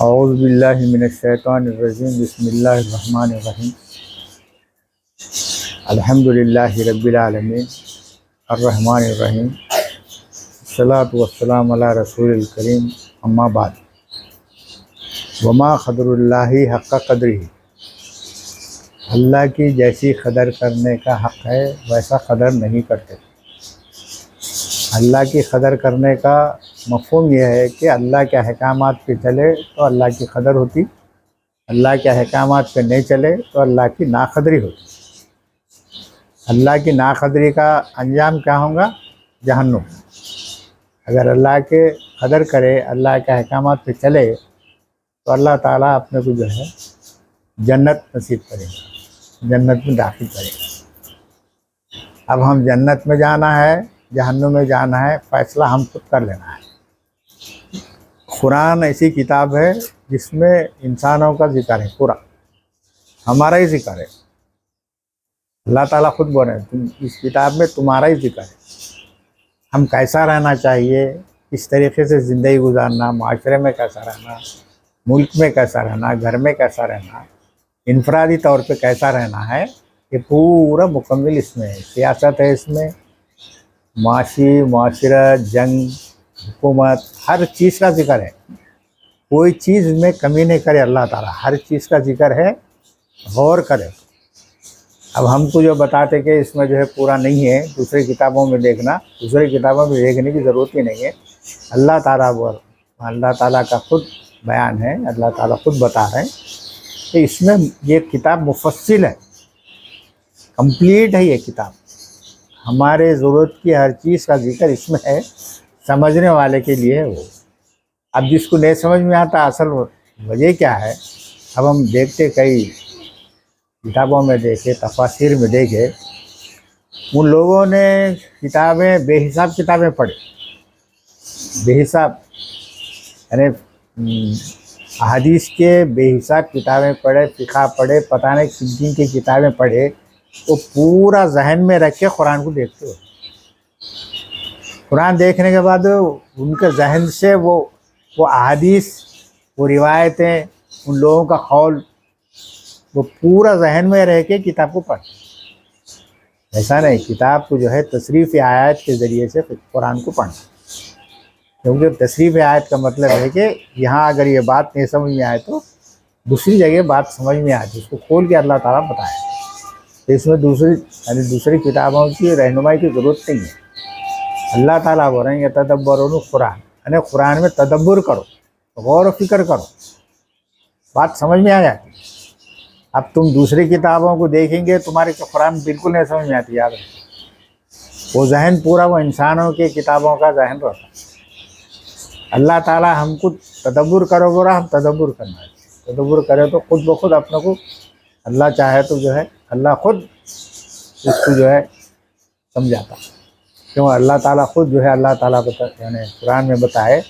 औज़ु बिल्लाहि मिनश्शैतानिर्रजीम बिस्मिल्लाहिर्रहमानिर्रहीम अल्हम्दुलिल्लाहि रब्बिल आलमीन अर्रहमानिर्रहीम अस्सलातु वस्सलामु अला रसूलिल करीम अम्मा बाद वमा क़दरुल्लाहि हक़्क़ क़द्रिही। अल्लाह की जैसी कदर करने का हक़ है वैसा कदर नहीं करते। अल्लाह की कदर करने का मफ़हूम यह है कि अल्लाह के अहकामात पे चले तो अल्लाह की कदर होती, अल्लाह के अहकामात पे नहीं चले तो अल्लाह की नाक़दरी होती। अल्लाह की नाक़दरी का अंजाम क्या होगा? जहन्नुम। अगर अल्लाह के कदर करे, अल्लाह के अहकामात पे चले तो अल्लाह ताला अपने को जो है जन्नत नसीब करेगा, जन्नत में दाखिल करेगा। अब हम जन्नत में जाना है, जहन्नुम में जाना है, फ़ैसला हम खुद कर लेना है। कुरान ऐसी किताब है जिसमें इंसानों का जिक्र है, पूरा हमारा ही जिक्र है। अल्लाह ताला खुद बोल रहे हैं, तुम इस किताब में तुम्हारा ही जिक्र है। हम कैसा रहना चाहिए, किस तरीके से ज़िंदगी गुजारना, माशरे में कैसा रहना, मुल्क में कैसा रहना, घर में कैसा रहना, इनफरादी तौर पे कैसा रहना है, ये पूरा मुकम्मल इसमें है। सियासत है इसमें, माशी, माशरा, जंग, हुकूमत, हर चीज़ का जिक्र है। कोई चीज़ में कमी नहीं करे अल्लाह ताला, हर चीज़ का जिक्र है, गौर करे। अब हमको जो बताते कि इसमें जो है पूरा नहीं है, दूसरी किताबों में देखना, दूसरी किताबों में देखने की ज़रूरत ही नहीं है। अल्लाह ताला का खुद बयान है, अल्लाह ताला खुद बता रहे हैं कि इसमें ये किताब मुफस्सिल है, कंप्लीट है ये किताब। हमारे ज़रूरत की हर चीज़ का जिक्र इसमें है, समझने वाले के लिए है वो। अब जिसको नहीं समझ में आता असल वजह क्या है, अब हम देखते कई किताबों में देखे, तफासिर में देखे, उन लोगों ने किताबें बेहिसाब किताबें पढ़ी, बेहिसाब यानी अहादीस के बेहिसाब किताबें पढ़े, फ़िक़ह पढ़े, पता नहीं किन की किताबें पढ़े, वो पूरा जहन में रख के कुरान को देखते हो। कुरान देखने के बाद उनके जहन से वो अहादीस, वो रिवायतें, उन लोगों का कौल वो पूरा जहन में रह के किताब को पढ़। ऐसा नहीं, किताब को जो है तशरीफ़ आयत के ज़रिए से कुरान को पढ़ना, क्योंकि तशरीफ़ आयत का मतलब है कि यहाँ अगर ये बात नहीं समझ में आए तो दूसरी जगह बात समझ में आती, उसको खोल के अल्लाह ताला बताए। तो इसमें दूसरी किताबों की रहनुमाई की ज़रूरत नहीं है। अल्लाह ताला बोल रहे हैं तदब्बरुल कुरान, यानी कुरान में तदब्बुर करो, गौर व फिक्र करो, बात समझ में आ जाती। अब तुम दूसरी किताबों को देखेंगे, तुम्हारे तो कुरान बिल्कुल नहीं समझ में आती। याद है, वो जहन पूरा वो इंसानों की किताबों का जहन रहता है। अल्लाह ताला हमको तदब्बुर करो बोला, हम तदब्बुर करना है। तदब्बुर करें तो खुद ब खुद अपने को अल्लाह चाहे तो जो है अल्लाह खुद उसको जो है समझाता। क्यों? अल्लाह ताला खुद जो है, अल्लाह ताला यानी कुरान में बताए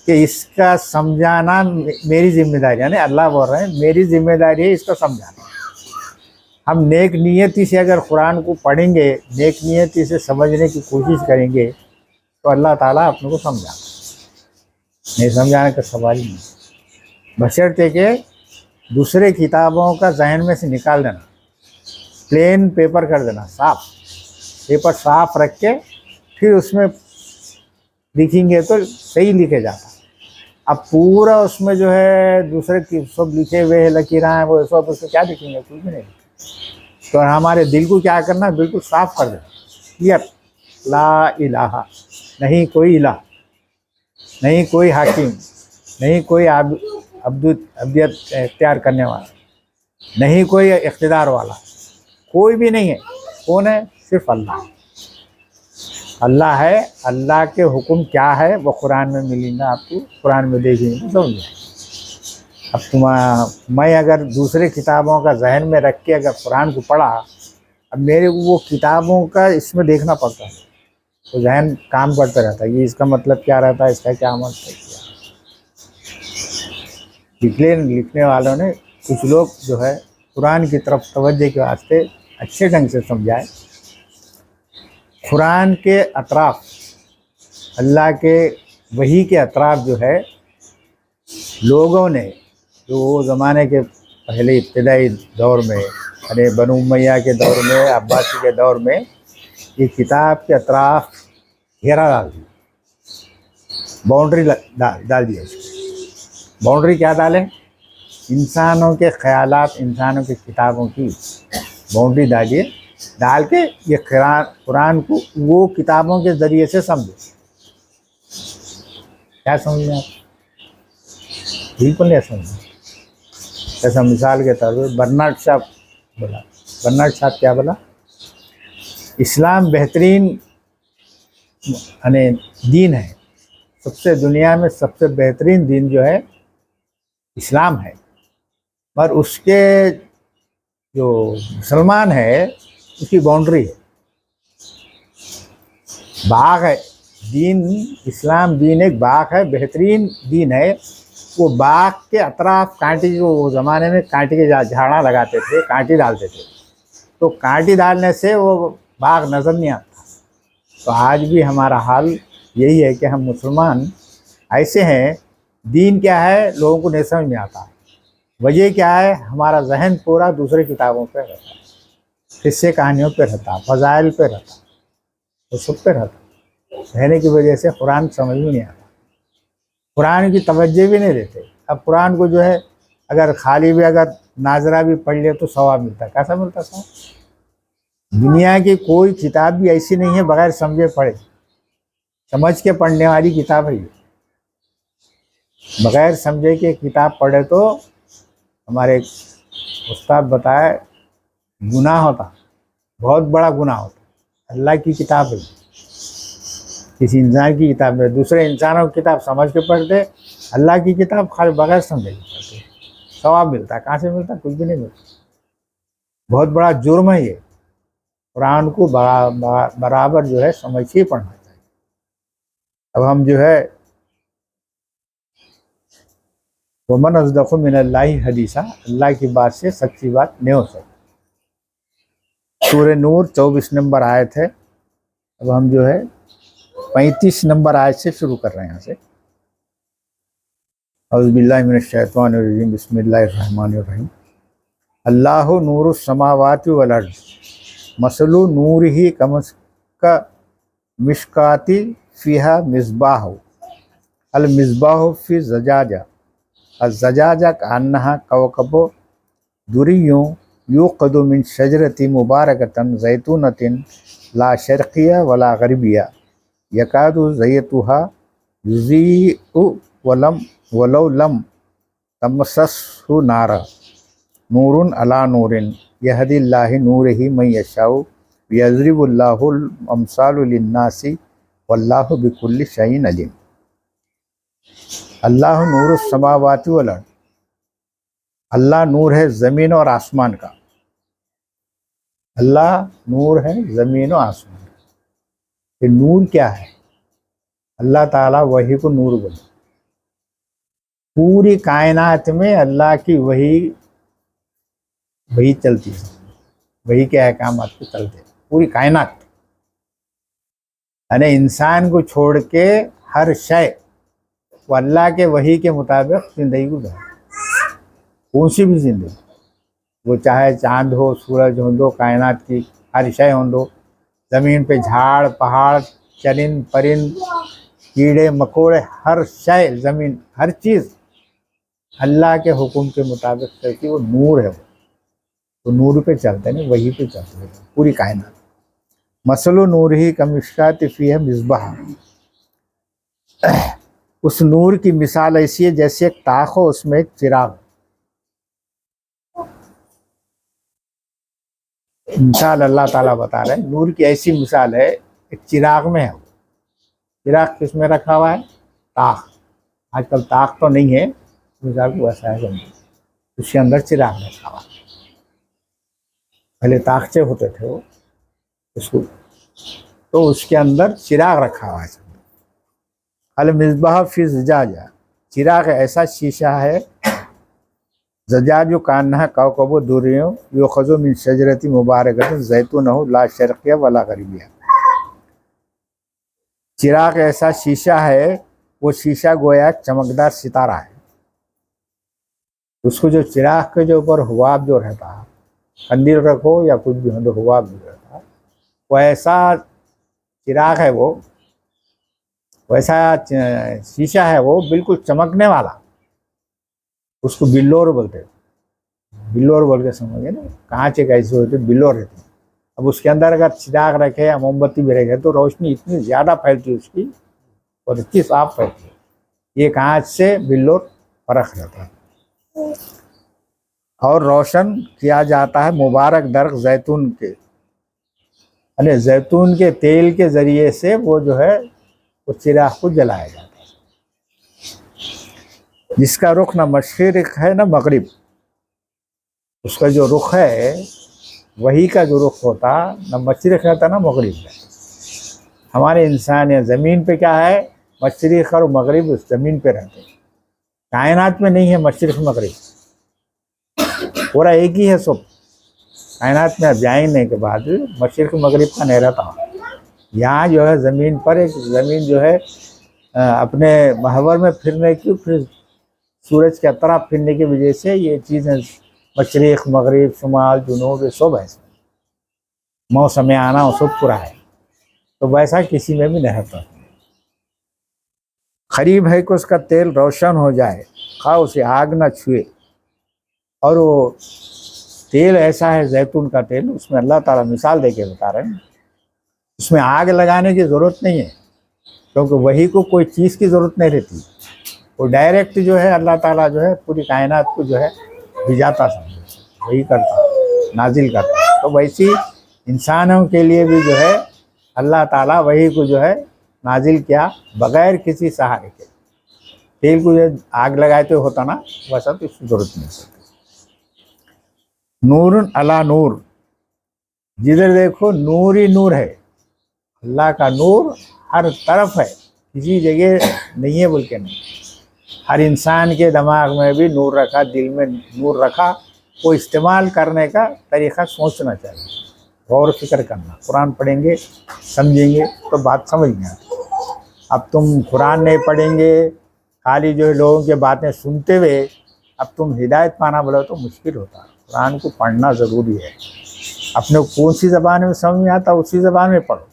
कि इसका समझाना मेरी जिम्मेदारी, यानी अल्लाह बोल रहे हैं मेरी जिम्मेदारी है इसको समझाना। हम नेक नियति से अगर कुरान को पढ़ेंगे, नेक नियति से समझने की कोशिश करेंगे तो अल्लाह ताला अपने को समझाना, नहीं समझाने का सवाल ही नहीं। बशर्ते के दूसरे किताबों का जहन में से निकाल देना, प्लेन पेपर कर देना, साफ पेपर साफ रख के फिर उसमें लिखेंगे तो सही लिखे जाता। अब पूरा उसमें जो है दूसरे की सब लिखे हुए हैं, लकीरें हैं, वो सब उसको क्या लिखेंगे? कुछ भी नहीं। तो हमारे दिल को क्या करना, बिल्कुल साफ कर देना, क्लियर। ला इलाहा, नहीं कोई इलाह, नहीं कोई हाकिम, नहीं कोई अब्दियत इख्तियार करने वाला, नहीं कोई इख्तिदार वाला, कोई भी नहीं है। कौन है? सिर्फ अल्लाह। अल्लाह है। अल्लाह के हुक्म क्या है वो कुरान में मिलेंगे आपको, कुरान में देखेंगे तो समझ जाए। अब मैं अगर दूसरे किताबों का जहन में रख के अगर कुरान को पढ़ा, अब मेरे को वो किताबों का इसमें देखना पड़ता है, तो जहन काम करता रहता है, ये इसका मतलब क्या रहता है, इसका क्या मतलब क्या। लिखने वालों ने कुछ लोग जो है कुरान की तरफ तवज्जो के वास्ते अच्छे ढंग से समझाए। कुरान के अतराफ अल्लाह के वही के अतराफ जो है लोगों ने, जो वो ज़माने के पहले इब्तदाई दौर में, अरे बनु उमैया के दौर में, अब्बासी के दौर में, ये किताब के अतराफ घेरा डाल दिया, बाउंड्री डाल दिया इसको। बाउंड्री क्या डाले? इंसानों के ख्यालात, इंसानों की किताबों की बाउंड्री डालिए, डाल के ये कुरान को वो किताबों के ज़रिए से समझो। क्या समझें आप? बिल्कुल नहीं समझें। जैसा मिसाल के तौर पर बर्नार्ड शाह बोला, बर्नार्ड शाह क्या बोला? इस्लाम बेहतरीन दीन है, सबसे दुनिया में सबसे बेहतरीन दीन जो है इस्लाम है, पर उसके जो मुसलमान है उसकी बाउंड्री है, बाग है। दीन इस्लाम दीन एक बाग है, बेहतरीन दीन है। वो बाग के अतराफ कांटे, जो वो ज़माने में कांटे के झाड़ा लगाते थे, कांटे डालते थे, तो कांटे डालने से वो बाग नज़र नहीं आता। तो आज भी हमारा हाल यही है कि हम मुसलमान ऐसे हैं, दीन क्या है लोगों को नहीं समझ में आता। वजह क्या है? हमारा जहन पूरा दूसरे किताबों पे रहता है, किस्से कहानियों पे रहता, फजाइल पे रहता, तो सब पे रहता। रहने की वजह से कुरान समझ में नहीं आता, कुरान की तवज्जो भी नहीं देते। अब कुरान को जो है अगर खाली भी अगर नाजरा भी पढ़ ले तो सवाब मिलता। कैसा मिलता सवाब? दुनिया की कोई किताब भी ऐसी नहीं है बगैर समझे पढ़े, समझ के पढ़ने वाली किताब है ये। बगैर समझे के किताब पढ़े तो हमारे उस्ताद बताए गुनाह होता, बहुत बड़ा गुनाह होता। अल्लाह की किताब है, किसी इंसान की किताब है, दूसरे इंसानों की किताब समझ के पढ़ते, अल्लाह की किताब खाली बगैर समझे के पढ़ते, सवाब मिलता। कहाँ से मिलता? कुछ भी नहीं मिलता। बहुत बड़ा जुर्म है ये। कुरान को बराबर जो है समझ के पढ़ना चाहिए। अब हम जो है वमन अज़दक़ु मिनल्लाहि हदीसा, अल्लाह की बात से सच्ची बात नहीं हो सकती। सूरह नूर 24 नंबर आयत है। अब हम जो है 35 नंबर आयत से शुरू कर रहे हैं। यहाँ से औज़ुबिल्लाहि मिनश्शैतानिर्रजीम, बिस्मिल्लाहिर्रहमानिर्रहीम। अल्लाहु नूरुस समावाति वल अर्ज़, मसलु नूरिही कमस्का मिशकाति फ़ीहा मिस्बाह, अल मिस्बाह फ़ी ज़जाजा, अज़्ज़जाजा कअन्नहा कौकबो दुरिय्युन युक़दु मिन शजरतिन मुबारकतिन ज़ैतूनतिन ला शर्क़िय्या वला ग़रबिय्या यकादु ज़ैतुहा युज़ीअु वलौ लम तमसस्हु नारा, नूरुन अला नूरिन यहदिल्लाहु नूरिही मन यशाउ यज़रिबुल्लाहुल अमसालु लिन्नासि वल्लाहु बिकुल्लि शैइन अलीम। अल्लाह नूरुस समावाति वल अर्ज़, अल्लाह नूर है ज़मीन और आसमान का। अल्लाह नूर है ज़मीन और आसमान का। ये नूर क्या है? अल्लाह ताला वही को नूर बोले। पूरी कायनात में अल्लाह की वही चलती है, वही के अहकामात पे चलते हैं पूरी कायनात। यानी इंसान को छोड़ के हर शय वो अल्लाह के वही के मुताबिक ज़िंदगी गुजारे, कौन सी भी ज़िंदगी, वो चाहे चांद हो, सूरज हो दो, कायनात की हर शय हो दो, ज़मीन पे झाड़ पहाड़ चरिंद परिंद कीड़े मकोड़े, हर शय ज़मीन हर चीज़ अल्लाह के हुक्म के मुताबिक चलती। वो नूर है, वो नूर पे चलते हैं, वही पे चलते हैं पूरी कायनात। मसलु नूरिही कमिशकाति फ़ीहा मिस्बाह, उस नूर की मिसाल ऐसी है जैसे एक ताक हो, उसमें एक चिराग। मिसाल अल्लाह ताला बता रहे हैं, नूर की ऐसी मिसाल है, एक चिराग में है। चिराग किस में रखा हुआ है? ताक। आजकल ताक तो नहीं है, मिसाल को ऐसा है समझो, उसके अंदर चिराग रखा हुआ। पहले ताकचे होते थे वो, उसको तो उसके अंदर चिराग रखा हुआ है। अल मिस्बाह फ़ी ज़जाजा, चिराग ऐसा शीशा है, ज़जाजु कान्हा कौकबो दुरियों युख़ज़ु मिन शजरति मुबारकतिन ज़ैतूनहु ला शर्क़िय्या वला ग़रबिय्या। चिराग ऐसा शीशा है, वो शीशा गोया चमकदार सितारा है। उसको जो चिराग के जो ऊपर हुआब जो रहता है, कंदील रखो या कुछ भी हो तो हुआब जो रहता है, वो ऐसा चिराग है, वो वैसा शीशा है, वो बिल्कुल चमकने वाला। उसको बिल्लोर बोलते हैं। बिल्लोर बोल के समझिए ना, कांच एक ऐसे होते बिल्लोर रहते हैं। अब उसके अंदर अगर चिराग रखे या मोमबत्ती भी रखे तो रोशनी इतनी ज़्यादा फैलती है उसकी, और इतनी साफ फैलती है। ये कांच से बिल्लोर फर्क रहता है। और रोशन किया जाता है मुबारक दरख्त जैतून के, यानी जैतून के तेल के ज़रिए से वो जो है वो चिराग को जलाया जाता है, जिसका रुख ना मशरिक है ना मगरिब। उसका जो रुख है, वही का जो रुख होता, ना मशरिक रहता ना मगरिब है। हमारे इंसान या ज़मीन पे क्या है, मशरिक और मगरिब उस ज़मीन पे रहते हैं। कायनात में नहीं है मशरिक मगरिब, पूरा एक ही है सब। कायनात में अब जाने के बाद मशरिक मगरिब का नहीं रहता। यहाँ जो है ज़मीन पर एक ज़मीन जो है अपने महवर में फिरने की, फिर सूरज की तरफ फिरने की वजह से ये चीज़ें मशरिक मगरिब शुमाल जुनूब ये सब है। मौसम आना वो सब पूरा है, तो वैसा किसी में भी नहीं रहता। करीब है कि उसका तेल रोशन हो जाए, खा उसे आग ना छुए। और वो तेल ऐसा है जैतून का तेल, उसमें अल्लाह ताला मिसाल दे के बता रहे हैं, उसमें आग लगाने की ज़रूरत नहीं है, क्योंकि वही को कोई चीज़ की ज़रूरत नहीं रहती। वो डायरेक्ट जो है अल्लाह ताला जो है पूरी कायनात को जो है भिजाता, समझो वही करता, नाजिल करता। तो वैसी इंसानों के लिए भी जो है अल्लाह ताला वही को जो है नाजिल किया, बग़ैर किसी सहारे के। तेल को जो आग लगाए तो होता ना, वैसा तो इसकी ज़रूरत नहीं होती। नूर अला नूर, जिधर देखो नूर ही नूर है। अल्लाह का नूर हर तरफ है, किसी जगह नहीं है बोल के नहीं। हर इंसान के दिमाग में भी नूर रखा, दिल में नूर रखा। वो इस्तेमाल करने का तरीक़ा सोचना चाहिए, गौर फिक्र करना। कुरान पढ़ेंगे समझेंगे तो बात समझ में आती। अब तुम कुरान नहीं पढ़ेंगे, खाली जो है लोगों की बातें सुनते हुए अब तुम हिदायत पाना बोलो तो मुश्किल होता है। कुरान को पढ़ना ज़रूरी है। अपने कौन सी ज़बान में समझ में आता उसी ज़बान में पढ़ो।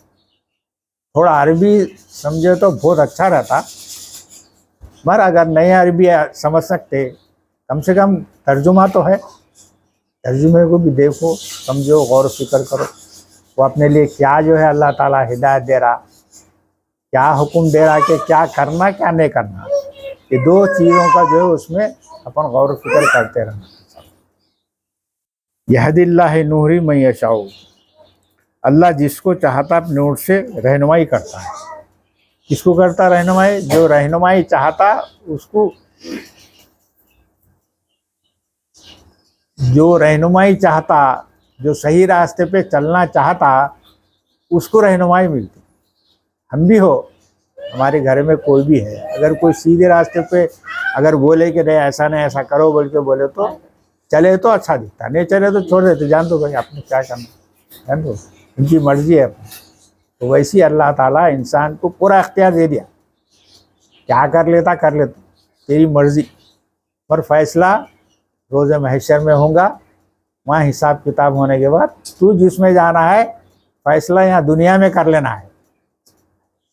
थोड़ा अरबी समझे तो बहुत अच्छा रहता, मगर अगर नए अरबी समझ सकते, कम से कम तर्जुमा तो है, तर्जुमे को भी देखो, समझो, गौर फिक्र करो। वो अपने लिए क्या जो है अल्लाह ताला हिदायत दे रहा, क्या हुक्म दे रहा कि क्या करना क्या नहीं करना, ये दो चीज़ों का जो है उसमें अपन गौर फिक्र करते रहना। यहदिल्लाह नूरी मैं यशाऊ, अल्लाह जिसको चाहता अपने नूर से रहनुमाई करता है। किसको करता रहनुमाई? जो रहनुमाई चाहता उसको, जो रहनुमाई चाहता, जो सही रास्ते पे चलना चाहता, उसको रहनुमाई मिलती। हम भी हो, हमारे घर में कोई भी है, अगर कोई सीधे रास्ते पे अगर बोले कि नहीं ऐसा नहीं ऐसा करो बोल के बोले तो चले तो अच्छा दिखता, नहीं चले तो छोड़ देते, जान दो भाई आपने क्या करना, जान दो, उनकी मर्जी है। तो वैसे अल्लाह ताला इंसान को पूरा अख्तियार दे दिया, क्या कर लेता कर लेता, तेरी मर्जी। पर फैसला रोज़ महशर में होगा, वहाँ हिसाब किताब होने के बाद तू जिसमें जाना है फैसला यहाँ दुनिया में कर लेना है।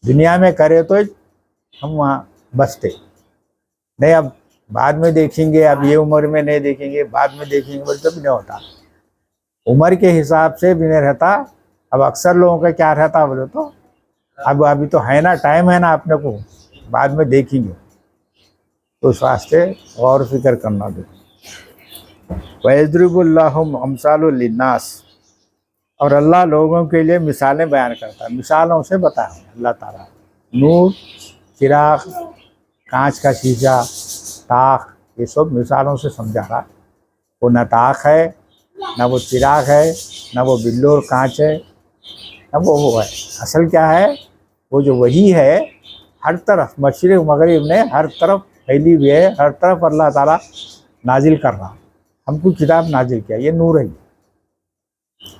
दुनिया में करे तो हम वहाँ बचते नहीं, अब बाद में देखेंगे, अब ये उम्र में नहीं देखेंगे, बाद में देखेंगे बोले तो भी नहीं होता। उम्र के हिसाब से भी नहीं रहता। अब अक्सर लोगों का क्या रहता बोले तो अब अभी तो है ना, टाइम है ना अपने को, बाद में देखेंगे। तो उस वास्ते गौर फिक्र करना दे। वयज़रिबुल्लाहु अमसालुल लिन्नास, और अल्लाह लोगों के लिए मिसालें बयान करता है, मिसालों से बताया अल्लाह ताला। नूर, चिराग, कांच का शीशा, ताक, ये सब मिसालों से समझा रहा। वो न ताक है, न वो चिराग है, न वो बिल्लोर कांच है, न वो है। असल क्या है, वो जो वही है, हर तरफ मशरिक़ मगरिब ने हर तरफ फैली हुई है, हर तरफ अल्लाह ताला नाजिल कर रहा। हमको किताब नाजिल किया, ये नूर है।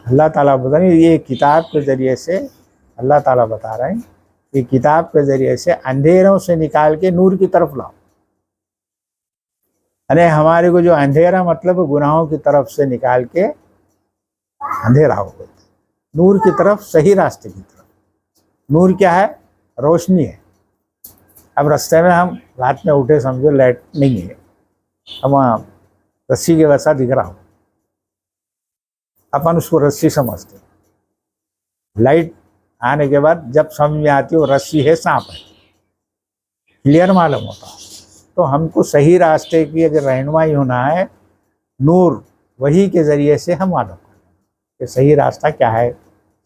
अल्लाह ताला बता रहे, ये किताब के ज़रिए से अल्लाह ताला बता रहे हैं कि किताब के जरिए से अंधेरों से निकाल के नूर की तरफ लाओ। अरे हमारे को जो अंधेरा मतलब गुनाहों की तरफ से निकाल के अंधेरा हो गया, नूर की तरफ, सही रास्ते की तरफ। नूर क्या है? रोशनी है। अब रास्ते में हम रात में उठे, समझो लाइट नहीं है, अब वहाँ रस्सी के वैसा दिख रहा हो, अपन उसको रस्सी समझते। लाइट आने के बाद जब समझ में आती है वो रस्सी है, सांप है, क्लियर मालूम होता। तो हमको सही रास्ते की अगर रहनुमाई होना है, नूर वही के ज़रिए से हम मालूम करें कि सही रास्ता क्या है,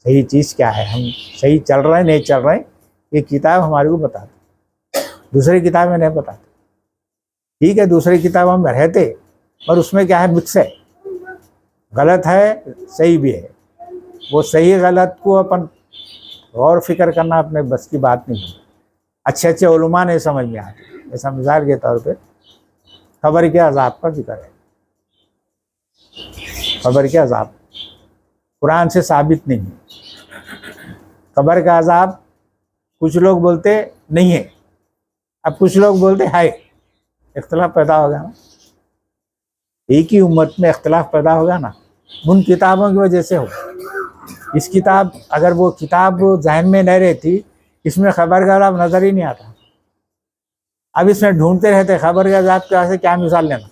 सही चीज़ क्या है, हम सही चल रहे हैं नहीं चल रहे हैं। ये किताब हमारे को बताती, दूसरी किताबें नहीं बताती। ठीक है, दूसरी किताब हम रहते, पर उसमें क्या है, मिक्स है, गलत है सही भी है। वो सही गलत को अपन गौर फिक्र करना अपने बस की बात नहीं है। अच्छे अच्छे उलमा नहीं समझ में आते। ऐसा मिसाल के तौर पे खबर के अजाब का जिक्र है। खबर के अजाब कुरान से साबित नहीं है। खबर का अजाब कुछ लोग बोलते नहीं है, अब कुछ लोग बोलते है। इख्तलाफ पैदा होगा ना, एक ही उम्मत में इख्तलाफ पैदा होगा ना, उन किताबों की वजह से हो। इस किताब, अगर वो किताब जहन में नहीं रहती, इसमें खबर का अजाब नजर ही नहीं आता। अब इसमें ढूंढते रहते खबर का अजाब क्या से क्या मिसाल लेना।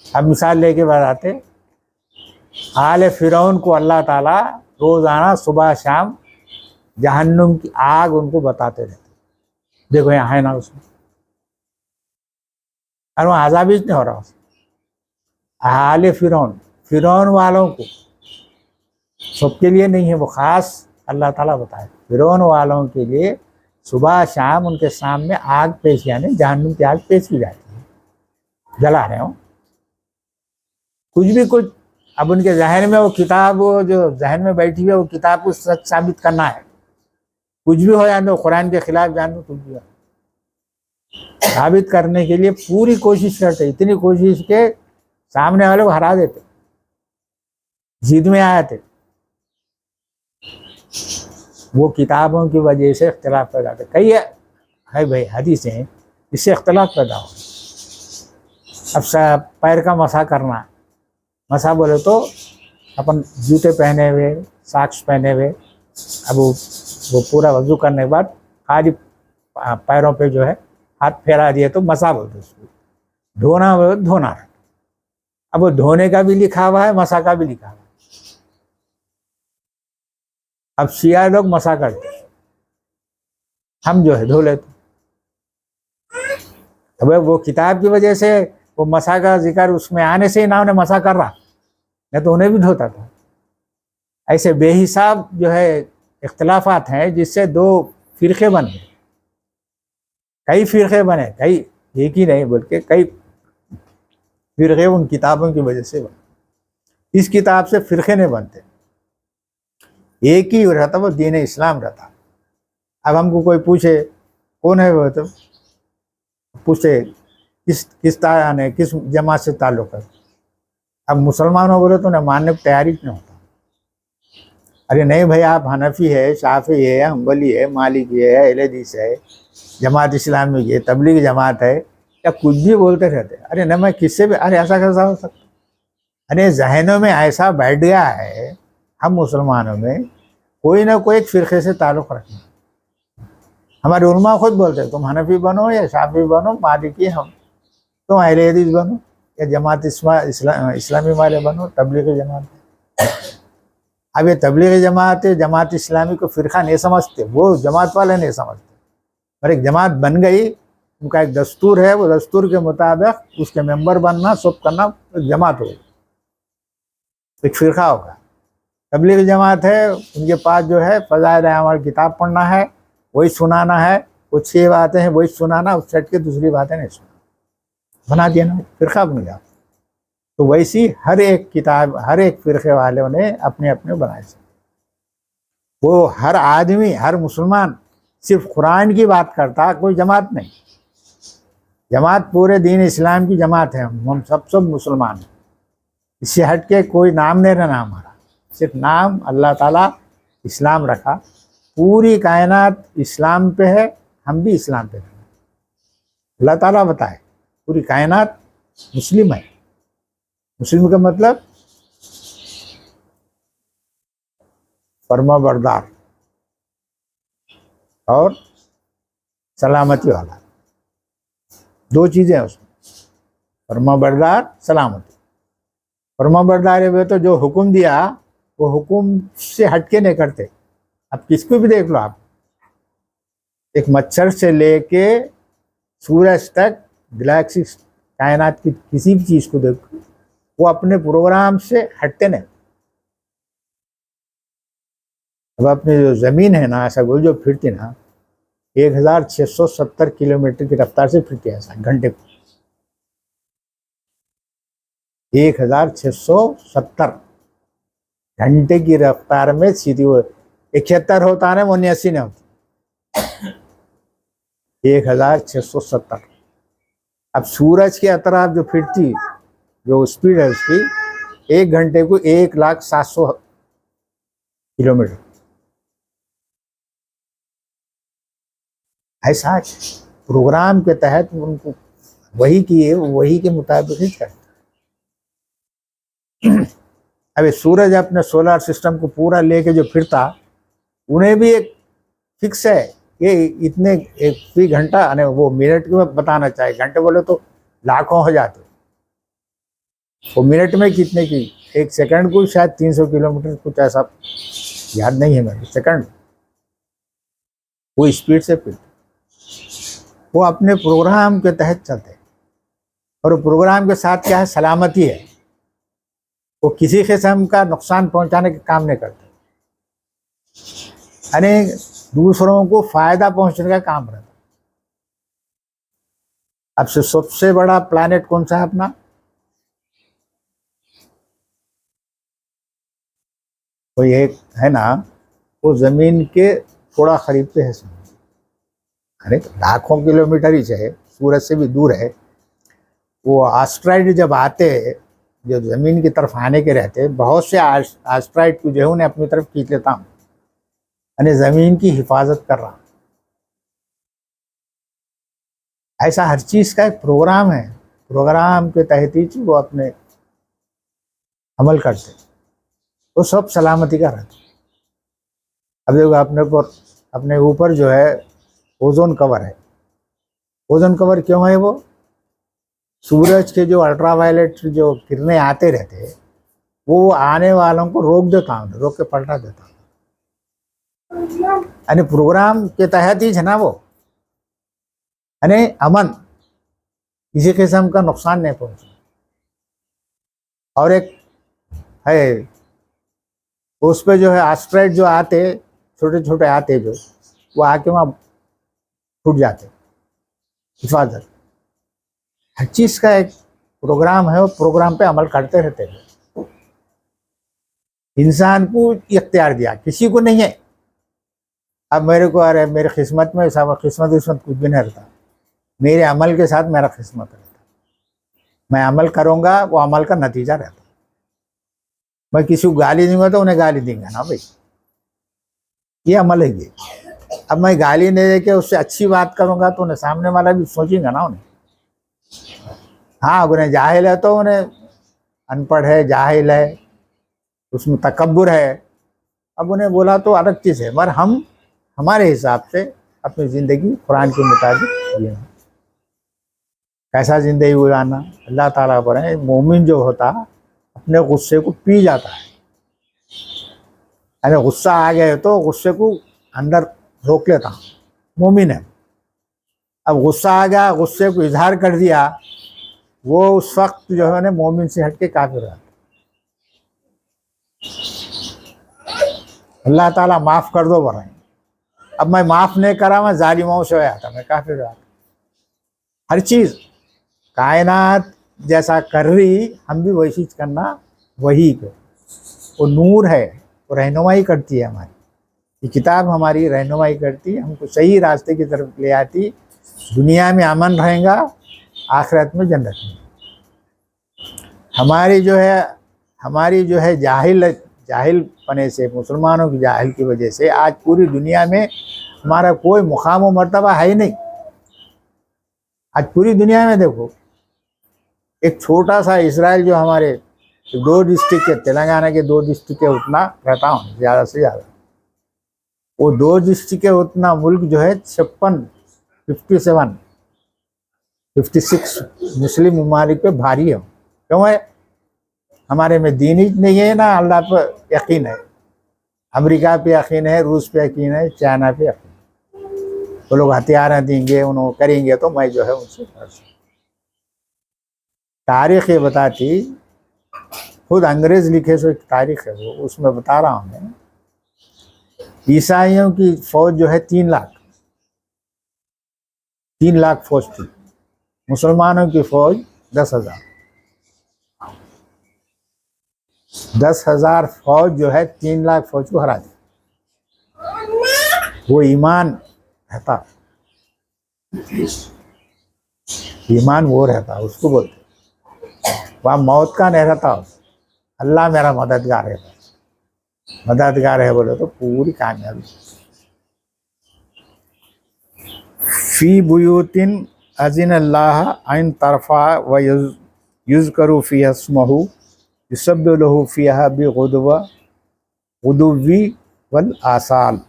अब मिसाल लेके बताते, आले फिरौन को अल्लाह ताला रोजाना सुबह शाम जहन्नुम की आग उनको बताते रहते, देखो यहाँ है ना उसमें, और वहाँ अजाब ही नहीं हो रहा उसमें। आले फिरौन, फिरौन वालों को, सबके लिए नहीं है वो, खास अल्लाह ताला बताए फिरौन वालों के लिए सुबह शाम उनके सामने आग पेश, यानी जहन्नुम की आग पेश की जाती है, जला रहे हो कुछ भी कुछ। अब उनके जहन में वो किताब, वो जो जहन में बैठी हुई है वो किताब को सच साबित करना है, कुछ भी हो, जान दो कुरान के खिलाफ जान दो, कुछ भी हो, साबित करने के लिए पूरी कोशिश करते। इतनी कोशिश के सामने वाले को हरा देते, जिद में आए थे। वो किताबों की वजह से इख्तलाफ पैदा होते। कई है भाई हदीसें हैं, इससे इख्तलाफ पैदा हो। अब पैर का मसा करना, मसा बोले तो अपन जूते पहने हुए, सॉक्स पहने हुए, अब वो पूरा वजू करने के बाद खाली पैरों पे जो है हाथ फेरा दिए तो मसा बोलते उसको। धोना बोले धोना, अब वो धोने का भी लिखा हुआ है, मसा का भी लिखा हुआ है। अब शिया लोग मसा करते, हम जो है धो लेते। अब वो किताब की वजह से वो मसा का जिक्र उसमें आने से ही ना उन्हें मसा कर रहा, नहीं तो उन्हें भी धोता था। ऐसे बेहिसाब जो है इख्तलाफात हैं, जिससे दो फिरके बन गए, कई फिरके बने, कई एक ही नहीं बल्कि कई फिरके उन किताबों की वजह से बने। इस किताब से फिरके नहीं बनते, एक ही रहता, वो दीन इस्लाम रहता। अब हमको कोई पूछे कौन है वो, तो पूछे किस जमात से ताल्लुक़ है। अब मुसलमानों बोले तो उन्हें मानने की तैयारी नहीं होता। अरे नहीं भाई, आप हनफी है, शाफी है, हम्बली है, मालिकी है, अहले हदीस है, जमात इस्लामी है, तबलीगी जमात है, या कुछ भी बोलते रहते। अरे न मैं किससे भी, अरे ऐसा कैसा हो सकता। अरे जहनों में ऐसा बैठ गया है, हम मुसलमानों में कोई ना कोई एक फ़िरक़े से ताल्लुक़ रखना। हमारे उलमा खुद बोलते हैं, तुम हनफी बनो या शाफी बनो, मालिकी हम, तुम अहले हदीस बनो या जमात इस्लामी वाले बनो, तबलीगी जमात। अब ये तबलीगी जमात, जमात इस्लामी को फ़िरक़ा नहीं समझते, वो जमात वाले नहीं समझते। और एक जमात बन गई, उनका एक दस्तूर है, वो दस्तूर के मुताबिक उसके मेंबर बनना, सब करना, एक जमात होगी, एक फ़िरक़ा होगा। तबलीगी जमात है, उनके पास जो है फ़ज़ाइल अमाल किताब पढ़ना है, वही सुनाना है, वो 6 बातें हैं वही सुनाना, उस छट के दूसरी बातें नहीं सुनाना, बना दिया ना, फ़िरक़ा बन गया। तो वैसी हर एक किताब, हर एक फ़िरक़े वालों ने अपने अपने बनाए। वो हर आदमी, हर मुसलमान सिर्फ कुरान की बात करता, कोई जमात नहीं। जमात पूरे दीन इस्लाम की जमात है, हम सब मुसलमान हैं। इससे हट के कोई नाम नहीं रहना हमारा, सिर्फ नाम अल्लाह ताला इस्लाम रखा, पूरी कायनात इस्लाम पे है, हम भी इस्लाम पे हैं। अल्लाह ताला बताए पूरी कायनात मुस्लिम है। मुस्लिम का मतलब फर्माबरदार और सलामती वाला, दो चीजें हैं उसमें, फर्माबरदार सलामती। फर्माबरदार है वे तो जो हुक्म दिया वो हुक्म से हटके नहीं करते। अब किसको भी देख लो आप, एक मच्छर से लेके सूरज तक, गैलेक्सी कायनात की किसी भी चीज को देखो, वो अपने प्रोग्राम से हटते नहीं। अब अपनी जो जमीन है ना, ऐसा गोल जो फिरती ना, 1670 किलोमीटर की रफ्तार से फिरती है ऐसा घंटे को। 1670 घंटे की रफ्तार में सीधी वो 71 होता है ना, 79 नहीं होती, 1670। अब सूरज के अतराफ जो फिरती, जो स्पीड है उसकी, 1 घंटे को 1,07,000 किलोमीटर। ऐसा प्रोग्राम के तहत उनको वही किए, वही के मुताबिक ही करते। अब सूरज अपने सोलर सिस्टम को पूरा लेके जो फिरता, उन्हें भी एक फिक्स है कि इतने एक फी घंटा, वो मिनट में बताना चाहिए, घंटे बोले तो लाखों हो जाते, वो मिनट में कितने की, एक सेकंड को शायद 300 किलोमीटर कुछ ऐसा, याद नहीं है मेरे, सेकंड वो स्पीड से फिरते। वो अपने प्रोग्राम के तहत चलते हैं, और प्रोग्राम के साथ क्या है, सलामती है। वो किसी किस्म का नुकसान पहुंचाने का काम नहीं करते, यानी दूसरों को फायदा पहुंचने का काम रहता। अब से सबसे बड़ा प्लैनेट कौन सा है अपना, वो एक है ना, वो जमीन के थोड़ा करीब पे है, अरे लाखों किलोमीटर ही है, सूरज से भी दूर है। वो एस्टेरॉइड जब आते, जो जमीन की तरफ आने के रहते, बहुत से एस्टेरॉइड को जो है उन्हें अपनी तरफ खींच लेता हूँ, यानी जमीन की हिफाजत कर रहा। ऐसा हर चीज का एक प्रोग्राम है, प्रोग्राम के तहत ही वो अपने अमल करते, वो सब सलामती का रहता। अब देखो अपने ऊपर जो है ओजोन कवर है। ओजोन कवर क्यों है, वो सूरज के जो अल्ट्रावायलेट जो किरणें आते रहते, वो आने वालों को रोक देता हूँ, रोक के पलटा देता हूँ, यानी प्रोग्राम के तहत ही है ना वो, यानी अमन, किसी किस्म का नुकसान नहीं पहुंचे। और एक है उस पे जो है एस्टेरॉइड जो आते, छोटे छोटे आते, जो वो आके वहाँ फूट जाते, हिफाजत। हर चीज का एक प्रोग्राम है, वो प्रोग्राम पे अमल करते रहते हैं। इंसान को इख्तियार दिया, किसी को नहीं है। अब मेरे को, अरे मेरी किस्मत में सब किस्मत कुछ भी नहीं रहता, मेरे अमल के साथ मेरा किस्मत रहता। मैं अमल करूंगा, वो अमल का नतीजा रहता। मैं किसी को गाली दूंगा तो उन्हें गाली देंगे ना भाई, ये अमल है ये। अब मैं गाली नहीं दे के उससे अच्छी बात करूंगा तो उन्हें सामने वाला भी सोचेगा ना उन्हें। हाँ, उन्हें जाहिल है तो उन्हें अनपढ़ है, जाहिल है, उसमें तकब्बुर है, अब उन्हें बोला तो अलग चीज़ है। मगर हम हमारे हिसाब से अपनी ज़िंदगी कुरान के मुताबिक जीना। कैसा ज़िंदगी गुजारना, अल्लाह ताला पर है। मोमिन जो होता अपने गुस्से को पी जाता है, अरे गुस्सा आ गए तो गुस्से को अंदर रोक लेता, मोमिन है। अब गुस्सा आ गया, गुस्से को इजहार कर दिया, वो उस वक्त जो है ना मोमिन से हट के काफिर रहता। अल्लाह ताला माफ़ कर दो बराए, अब मैं माफ़ नहीं करा, मैं जालिमों से आया था, मैं काफिर रहा। हर चीज़ कायनात जैसा कर रही, हम भी वही चीज करना, वही को। वो नूर है, वो रहनुमाई करती है हमारी, ये किताब हमारी रहनुमाई करती, हमको सही रास्ते की तरफ ले आती। दुनिया में अमन रहेगा, आखिरत में जन्नत में। हमारी जो है जाहिल पने से, मुसलमानों की जाहिल की वजह से आज पूरी दुनिया में हमारा कोई मुकाम व मर्तबा है ही नहीं। आज पूरी दुनिया में देखो, एक छोटा सा इसराइल जो हमारे 2 डिस्ट्रिक्ट के, तेलंगाना के 2 डिस्ट्रिक्ट के उतना रहता हूँ ज़्यादा से ज़्यादा, वो 2 डिस्ट्रिक्ट के उतना मुल्क जो है 57 56 मुस्लिम ममालिक पे भारी है। क्यों है? हमारे में दीन ही नहीं है ना, अल्लाह पर यकीन है, अमेरिका पे यकीन है, रूस पे यकीन है, चाइना पे यकीन है। वो लोग हथियार देंगे, उन्होंने करेंगे तो मैं जो है उनसे तारीख ये बताती, खुद अंग्रेज लिखे सो एक तारीख है वो, उसमें बता रहा हूँ मैं, ईसाइयों की फौज जो है 3 लाख फौज थी, मुसलमानों की फौज 10,000। 10,000 फौज जो है 3 लाख फौज को हरा दी। वो ईमान रहता, ईमान वो रहता, उसको बोलते। वहाँ मौत का नहीं रहता, अल्लाह मेरा मददगार है, मददगार है बोले तो पूरी कामयाबी। फी बुयूतिन अज़िन अल्लाह अन तरफ़ा व युज़करू फ़ीहा इस्मुहु युसब्बिहु लहू फ़ीहा बिग़ुदुव्वि वल आसाल।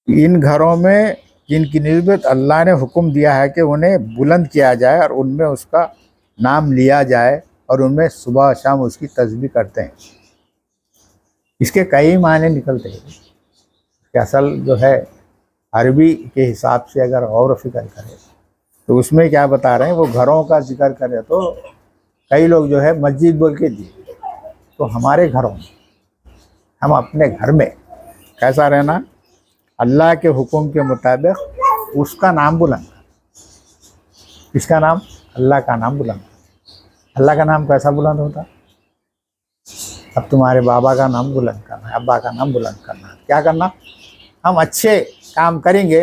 इन घरों में जिनकी निस्बत अल्लाह ने हुक्म दिया है कि उन्हें बुलंद किया जाए और उनमें उसका नाम लिया जाए और उनमें सुबह शाम उसकी तस्बीह करते हैं। इसके कई मायने निकलते हैं कि असल जो है अरबी के हिसाब से अगर गौर फिक्र करें तो उसमें क्या बता रहे हैं, वो घरों का जिक्र करें तो कई लोग जो है मस्जिद बोल के दिए, तो हमारे घरों में हम अपने घर में कैसा रहना, अल्लाह के हुक्म के मुताबिक उसका नाम बुलंद, किसका नाम? अल्लाह का नाम बुलंद। अल्लाह का नाम कैसा बुलंद होता? अब तुम्हारे बाबा का नाम बुलंद करना है, अब्बा का नाम बुलंद करना है। क्या करना? हम अच्छे काम करेंगे,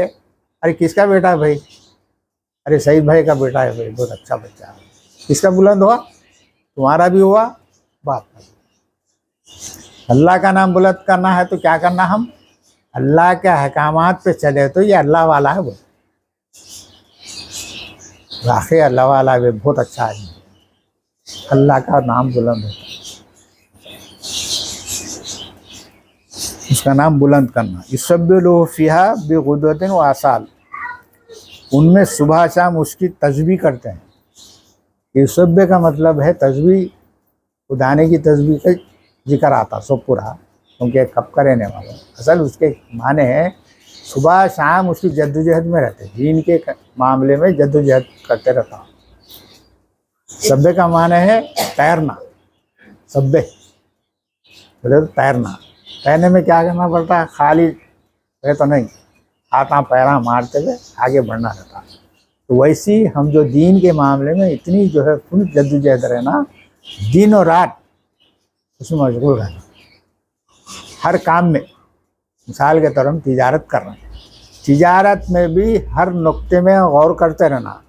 अरे किसका बेटा है भाई, अरे सईद भाई का बेटा है भाई, बहुत अच्छा बच्चा है, किसका बुलंद हुआ? तुम्हारा भी हुआ, बाप का। अल्लाह का नाम बुलंद करना है तो क्या करना? हम अल्लाह के अहकामात पे चले तो ये अल्लाह वाला है, वो वाकई अल्लाह वाला है, बहुत अच्छा आदमी, अल्लाह का नाम बुलंद होता है, उसका नाम बुलंद करना। युसब्बिहु लहू फ़ीहा बिग़ुदुव्विन व आसाल, उनमें सुबह शाम उसकी तस्बीह करते हैं। युसब्बिह का मतलब है तस्बीह, खुदाने की तस्बीह का जिक्र आता सब पूरा, क्योंकि कब का रहने वाला। असल उसके माने हैं सुबह शाम उसकी जद्दोजहद में रहते, दीन के मामले में जद्दोजहद करते रहता हूँ। सब्बे का माने है तैरना, सब्बे तो तैरना। तैरने में क्या करना पड़ता है? खाली रहे तो नहीं, हाथा पैरा मारते हुए आगे बढ़ना रहता है। तो वैसी हम जो दीन के मामले में इतनी जो है फुल जद्दोजहद रहना, दिन और रात उसमें मशगूल रहना, हर काम में। मिसाल के तौर हम तिजारत कर रहे हैं, तिजारत में भी हर नुक्ते में गौर करते रहना,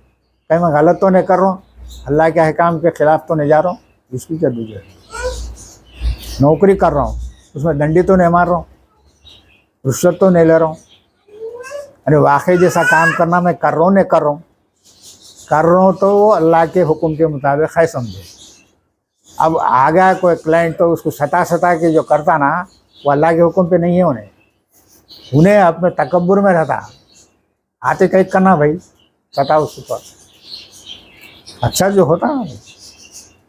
कहीं मैं गलत तो नहीं कर रहा हूँ, अल्लाह के अहकाम के ख़िलाफ़ तो नहीं जा रहा हूँ, इसकी जद्दोजहद। नौकरी कर रहा हूँ, उसमें डंडी तो नहीं मार रहा हूँ, रुश्वत तो नहीं ले रहा हूँ, अरे वाकई जैसा काम करना मैं कर रहा हूँ, नहीं कर रहा हूँ तो वो अल्लाह के हुक्म के मुताबिक है, समझे। अब आ गया कोई क्लाइंट तो उसको सता के जो करता ना, वो अल्लाह के हुक्म पे नहीं है, उन्हें अपने तकब्बुर में रहता, आते कहीं करना भाई, सता उसके पर। अच्छा जो होता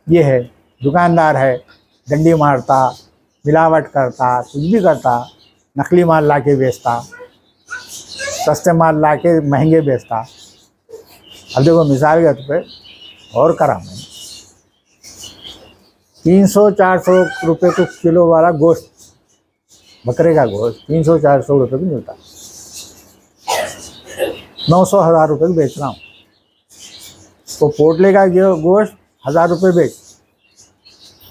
ये है, दुकानदार है, डंडी मारता, मिलावट करता, कुछ भी करता, नकली माल ला के बेचता, सस्ते माल ला के महंगे बेचता। अब देखो मिसाल के तौर पे और करा मैं 300-400 रुपये को किलो वाला गोश्त, बकरे का गोश्त 300-400 रुपये की मिलता, 900-1000 रुपये की बेच रहा हूँ। तो पोटले का गोश्त 1000 रुपये बेच,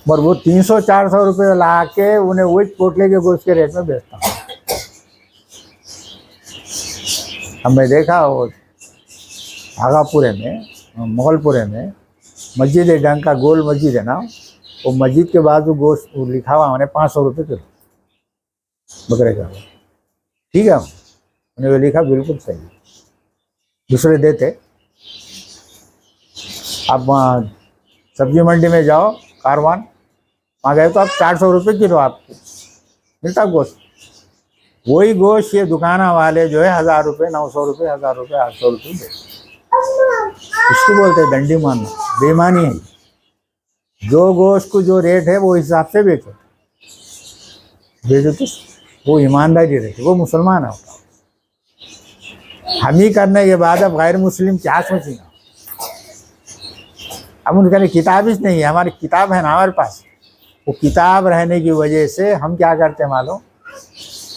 और वो 300-400 रुपये ला के उन्हें वही पोटले के गोश्त के रेट में बेचता हूँ। अब मैं देखा वो आगापुरे में, मोगलपुरे में मस्जिद है, ढंग का गोल मस्जिद है ना, वो मस्जिद के बाजू गोश्त वो लिखा हुआ मैंने 500 रुपये किलो बकरे का। ठीक है, उन्हें वो लिखा बिल्कुल सही। दूसरे देते। आप वहाँ सब्जी मंडी में जाओ, कारवान, वहाँ गए तो आप 400 रुपये किलो आपको मिलता गोश्त। वही गोश्त ये दुकाना वाले जो है 1000 रुपये, 900 रुपये, 1000 रुपये, 800 रुपये दे। इसको बोलते हैं दंडी मारना, बेईमानी है। जो गोश्त को जो रेट है वो हिसाब से बेचो तो वो ईमानदारी रहती, वो मुसलमान है। हम ही करने के बाद अब गैर मुस्लिम क्या सोचेंगे? अब उनके लिए किताब ही नहीं है, हमारी किताब है ना हमारे पास। वो किताब रहने की वजह से हम क्या करते हैं मालूम,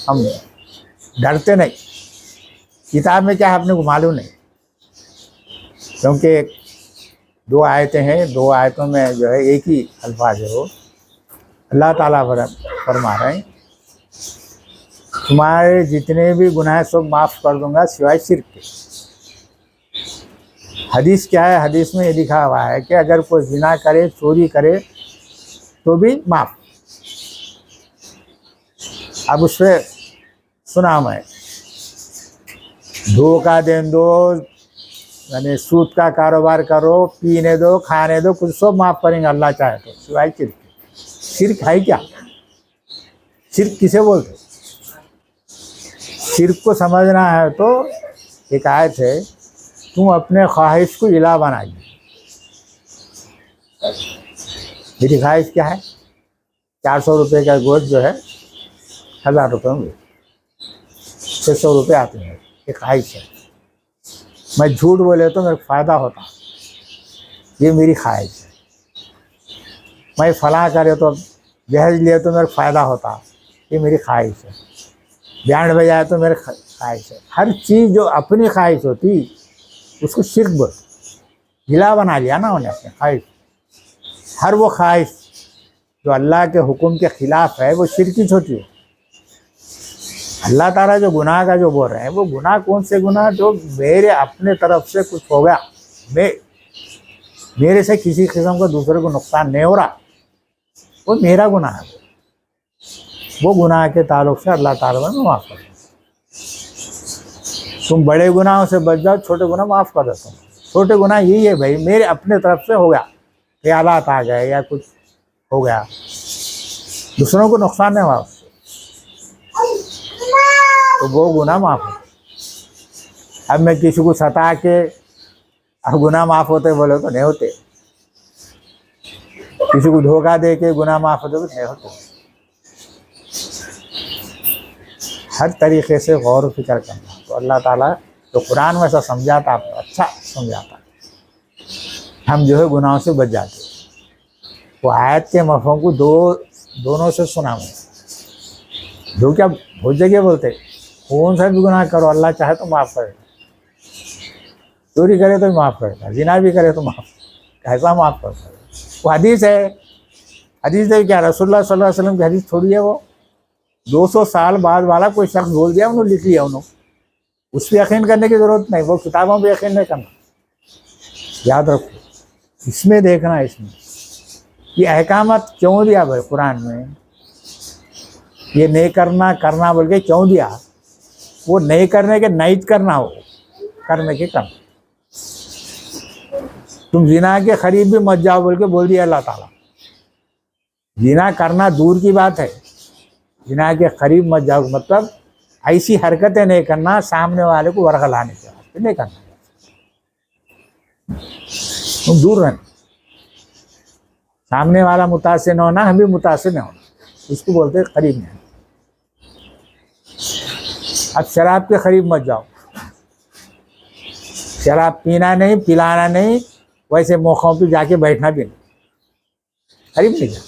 हम डरते नहीं। किताब में क्या है अपने को मालूम नहीं, क्योंकि 2 आयतें हैं, 2 आयतों में जो है एक ही अल्फाज है। वो अल्लाह ताला फरमा रहे हैं तुम्हारे जितने भी गुनाह सब माफ़ कर दूंगा सिवाय शिर्क के। हदीस क्या है? हदीस में ये लिखा हुआ है कि अगर कोई जिना करे, चोरी करे तो भी माफ़। अब उससे सुना मैं, धोखा दे दो, यानी सूद का कारोबार करो, पीने दो, खाने दो, कुछ सब माफ़ करेंगे अल्लाह चाहे तो, सिवाय शिर्क के। शिर्क है क्या? शिर्क किसे बोलते? शिर्क को समझना है तो एक आयत है, तुम अपने ख्वाहिश को इलाह बनाइए। मेरी ख्वाहिश क्या है? 400 रुपये का गोश्त जो है 1000 रुपये में 600 रुपये आते हैं, ये ख्वाहिश है। मैं झूठ बोले तो मेरे को फ़ायदा होता, ये मेरी ख्वाहिश है। मैं फलां करे तो जहेज लिए तो मेरे को फ़ायदा होता, ये मेरी ख्वाहिश है। बैंड बजाए तो मेरे ख्वाहिश है। हर चीज़ जो अपनी ख्वाहिश होती उसको शिर्क बोल, गिला बना लिया ना उन्हें अपने ख्वाहिश। हर वो ख्वाहिश जो अल्लाह के हुक्म के ख़िलाफ़ है वो शिर्क ही छोटी है। अल्लाह ताला जो गुनाह का जो बोल रहे हैं, वो गुनाह कौन से गुनाह? जो मेरे अपने तरफ से कुछ हो गया, मेरे से किसी किस्म का दूसरे को नुकसान नहीं हो रहा, वो मेरा गुनाह है। वो गुनाह के ताल्लुक से अल्लाह ताला में माफ़ कर देता। तुम बड़े गुनाहों से बच जाओ, छोटे गुनाह माफ़ कर देता हूँ। छोटे गुनाह यही है भाई, मेरे अपने तरफ से हो गया, ख्यालात आ गए या कुछ हो गया, दूसरों को नुकसान नहीं हुआ उससे, तो वो गुनाह माफ़ हो। अब मैं किसी को सता के अब गुनाह माफ़ होते बोले तो नहीं होते, किसी को धोखा दे के गुनाह माफ़ होते तो नहीं होते। हर तरीक़े से गौर व फिक्र करना। तो अल्लाह ताला तो कुरान में ऐसा समझाता, आपको अच्छा समझाता, हम जो है गुनाहों से बच जाते। वो आयत के मफ़हूम को दोनों से सुना मैं। जो क्या बहुत जगह बोलते, कौन सा भी गुनाह करो अल्लाह चाहे तो माफ़ करेगा, चोरी करे तो माफ़ करेगा, जिना भी करे तो माफ़, कैसा माफ़ करता है? वो हदीस है। हदीस है क्या? रसूलुल्लाह सल्लल्लाहु अलैहि वसल्लम की हदीस थोड़ी है वो। 200 साल बाद वाला कोई शख्स बोल दिया, उन्होंने लिख लिया, उन्होंने उस पर यकीन करने की ज़रूरत नहीं, वो किताबों पे यकीन नहीं करना। याद रखो, इसमें देखना, इसमें ये अहकामत क्यों दिया भाई कुरान में? ये नहीं करना करना बोल के क्यों दिया? वो नहीं करने के नहीं करना हो, करने के करना। तुम जिना के करीब भी मत जाओ बोल के बोल दिया अल्लाह ताला। जिना करना दूर की बात है, जिना के करीब मत जाओ मतलब ऐसी हरकतें नहीं करना सामने वाले को वरगलाने के वास्ते नहीं करना, तुम दूर रहना। सामने वाला मुतासिर न होना, हम भी मुतासिर नहीं होना, इसको बोलते करीब नहीं। अब शराब के करीब मत जाओ, शराब पीना नहीं, पिलाना नहीं, वैसे मौक़ों पे जाके बैठना भी नहीं, करीब नहीं जाओ।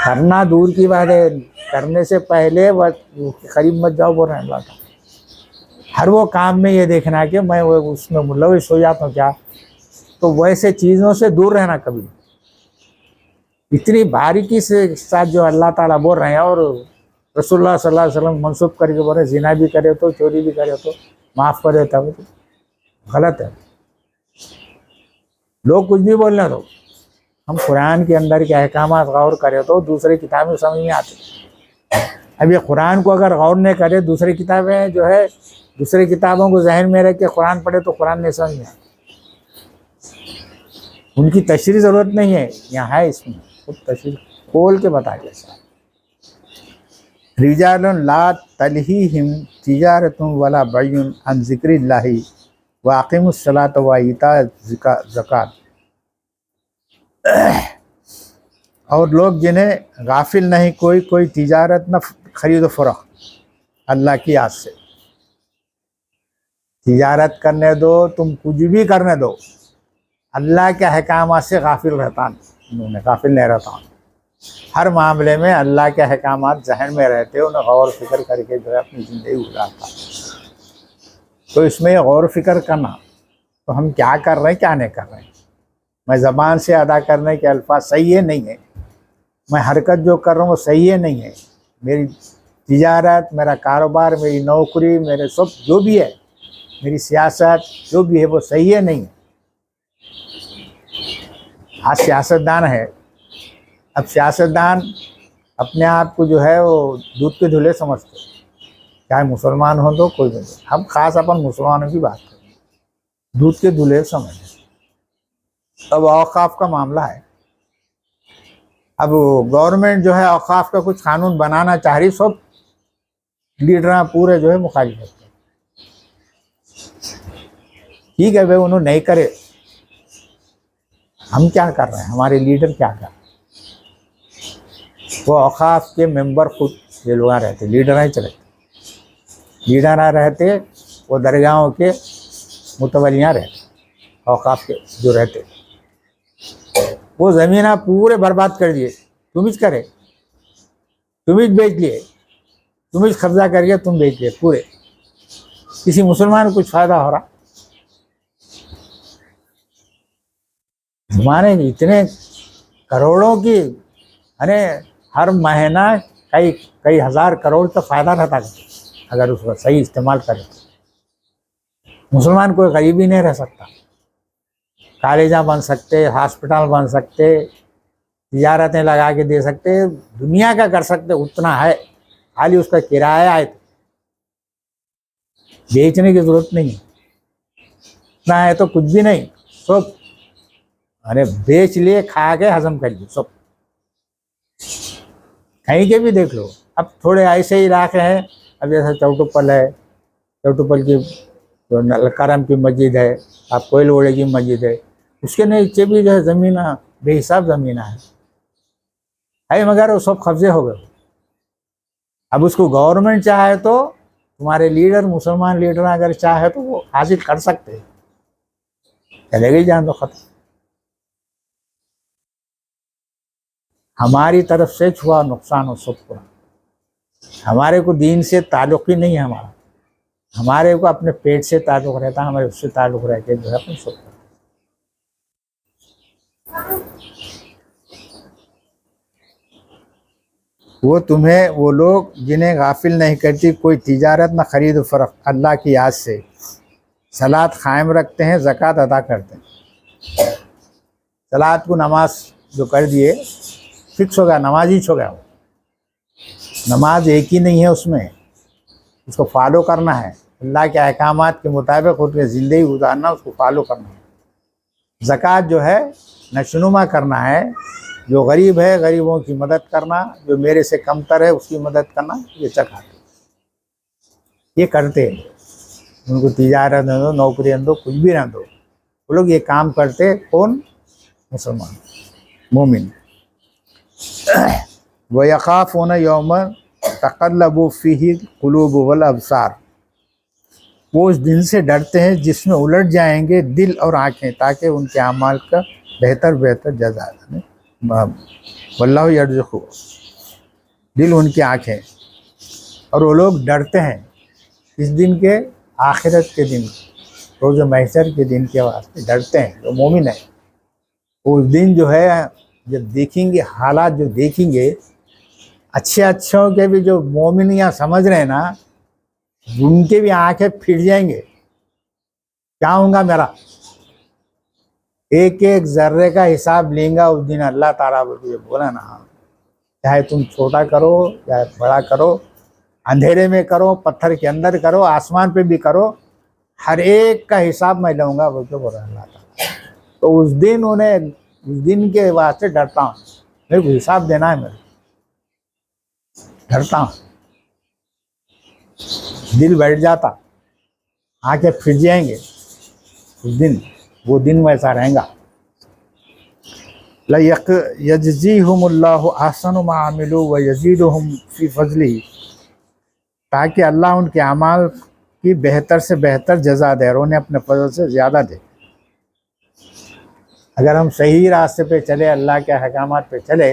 करना दूर की बात है, करने से पहले वह करीब मत जाओ बोल रहे हैं अल्लाह ताला। हर वो काम में ये देखना कि मैं वो उसमें मुलविस हो जाता हूँ क्या, तो वैसे चीज़ों से दूर रहना कभी। इतनी बारीकी से साथ जो अल्लाह ताला बोल रहे हैं और रसूलुल्लाह सल्लल्लाहु अलैहि वसल्लम मनसूब करके बोल रहे हैं, जिना भी करे तो, चोरी भी करे तो माफ़ कर देता है, वो तो गलत है। लोग कुछ भी बोलने दो, हम कुरान के अंदर के अहकामात गौर करें तो दूसरी किताबें समझ में आती। अब ये कुरान को अगर गौर नहीं करे, दूसरी किताबें जो है, दूसरी किताबों को जहन में रख के कुरान पढ़े तो कुरान नहीं समझ में आती। उनकी तशरीह ज़रूरत नहीं है, यहाँ है इसमें खुद तशरीह खोल के बता दिया। रिजालुन ला तलहीहिम तिजारतुन वला बैयुन अन ज़िक्रिल्लाहि व अक़ीमुस्सलात व ईताअ ज़कात। और लोग जिन्हें गाफिल नहीं कोई तिजारत न खरीद फरोख्त अल्लाह की याद से। तिजारत करने दो, तुम कुछ भी करने दो, अल्लाह के अहकामात से गाफिल रहता उन्होंने, गाफिल नहीं रहता। हर मामले में अल्लाह के अहकामात जहन में रहते, उन्हें गौर फिक्र करके जो है अपनी ज़िंदगी गुजारता। तो इसमें गौर फिक्र करना, तो हम क्या कर रहे हैं क्या नहीं कर रहे हैं। मैं ज़बान से अदा करने के अल्फाज सही है नहीं है, मैं हरकत जो कर रहा हूँ वो सही है नहीं है, मेरी तिजारत, मेरा कारोबार, मेरी नौकरी, मेरे सब जो भी है, मेरी सियासत जो भी है वो सही है नहीं है। आज सियासतदान है, अब सियासतदान अपने आप को जो है वो दूध के धुले समझते, चाहे मुसलमान हो तो कोई भी। हम खास अपन मुसलमानों की बात करें, दूध के धुले समझ। अब औकाफ का मामला है, अब गवर्नमेंट जो है औकाफ का कुछ कानून बनाना चाह रही, सब लीडर पूरे जो है मुखालिफ करते हैं। ठीक है भाई, उन्होंने नहीं करे, हम क्या कर रहे हैं, हमारे लीडर क्या कर रहे हैं। वो औकाफ के मेंबर खुद ये लोग रहते, लीडर ही चले, लीडर रहते, वो दरगाहों के मुतवलियाँ रहते, औकाफ के जो रहते, वो ज़मीन पूरे बर्बाद कर दिए, तुम ही करे, तुम ही बेच लिए, तुम ही कब्जा करके तुम बेच लिए पूरे। किसी मुसलमान को कुछ फ़ायदा हो रहा? हमारे इतने करोड़ों की, अरे हर महीना कई हज़ार करोड़ का फ़ायदा रहता है अगर उसका सही इस्तेमाल करें। मुसलमान कोई गरीब ही नहीं रह सकता, कॉलेजा बन सकते, हॉस्पिटल बन सकते, तिजारतें लगा के दे सकते, दुनिया का कर सकते, उतना है, खाली उसका किराया है, बेचने की ज़रूरत नहीं है। इतना है तो कुछ भी नहीं, सब अरे बेच लिए, खा के हजम कर लिए सब। कहीं के भी देख लो, अब थोड़े ऐसे इलाके हैं, अब जैसे चौटुप्पल है, चौटुप्पल की तो नलकारम की मस्जिद है, आप कोयलवड़े की मस्जिद है, उसके नीचे भी जो है ज़मीन बेहिसाब ज़मीन है, मगर वो सब कब्जे हो गए। अब उसको गवर्नमेंट चाहे तो, तुम्हारे लीडर मुसलमान लीडर अगर चाहे तो वो हासिल कर सकते हैं, चले गई जान तो खत्म। हमारी तरफ से हुआ नुकसान हो सब पूरा, हमारे को दीन से ताल्लुक़ ही नहीं है हमारा, हमारे को अपने पेट से ताल्लुक़ रहता है, हमारे उससे ताल्लुक़ रह के जो है अपन सब। वो तुम्हें, वो लोग जिन्हें गाफिल नहीं करती कोई तिजारत न खरीद फरोख्त अल्लाह की याद से, सलात कायम रखते हैं, ज़कात अदा करते हैं। सलात को नमाज जो कर दिए, फिक्स हो गया, नमाज ही हो गया। नमाज एक ही नहीं है, उसमें उसको फॉलो करना है, अल्लाह के अहकामात के मुताबिक उसकी ज़िंदगी गुजारना, उसको फॉलो करना है। ज़कात जो है नशनुमा करना है, जो गरीब है गरीबों की मदद करना, जो मेरे से कमतर है उसकी मदद करना, ये ज़कात ये करते हैं। उनको तिजारत न दो, नौकरी न दो, कुछ भी ना दो, वो लोग ये काम करते। कौन? मुसलमान मोमिन। व यख़ाफ़ून यौमन तक़ल्लबु फ़ीही क़ुलूब वल अबसार, वो उस दिन से डरते हैं जिसमें उलट जाएंगे दिल और आँखें, ताकि उनके अमाल का बेहतर जज़ा दें। वल्लाहु यर्ज़ुक़ु, दिल उनकी आँखें, और वो लोग डरते हैं इस दिन के, आखिरत के दिन, रोज़ महशर के दिन के वास्ते डरते हैं। जो मोमिन है उस दिन जो है जब देखेंगे हालात, जो देखेंगे अच्छों के भी, जो मोमिन यहाँ समझ रहे हैं ना, उनके भी आंखें फिर जाएंगे, क्या होगा मेरा, एक एक जर्रे का हिसाब लेंगा उस दिन अल्लाह ताला तुझे बोला ना, चाहे तुम छोटा करो चाहे बड़ा करो, अंधेरे में करो, पत्थर के अंदर करो, आसमान पे भी करो, हर एक का हिसाब मैं लूंगा, बोल के बोला अल्लाह ताला। तो उस दिन उस दिन के वास्ते डरता हूँ, मेरे को हिसाब देना है, मेरे डरता हूँ, दिल बैठ जाता, आंखें फिर जाएंगे उस दिन, वो दिन वैसा रहेगा। यजज़ीहुमुल्लाहु अहसनु मा अमिलू व यज़ीदुहुम फी फज़लिही, ताकि अल्लाह उनके अमाल की बेहतर से बेहतर जज़ा दे और उन्हें अपने फजल से ज़्यादा दे। अगर हम सही रास्ते पे चले, अल्लाह के अहकामात पे चले,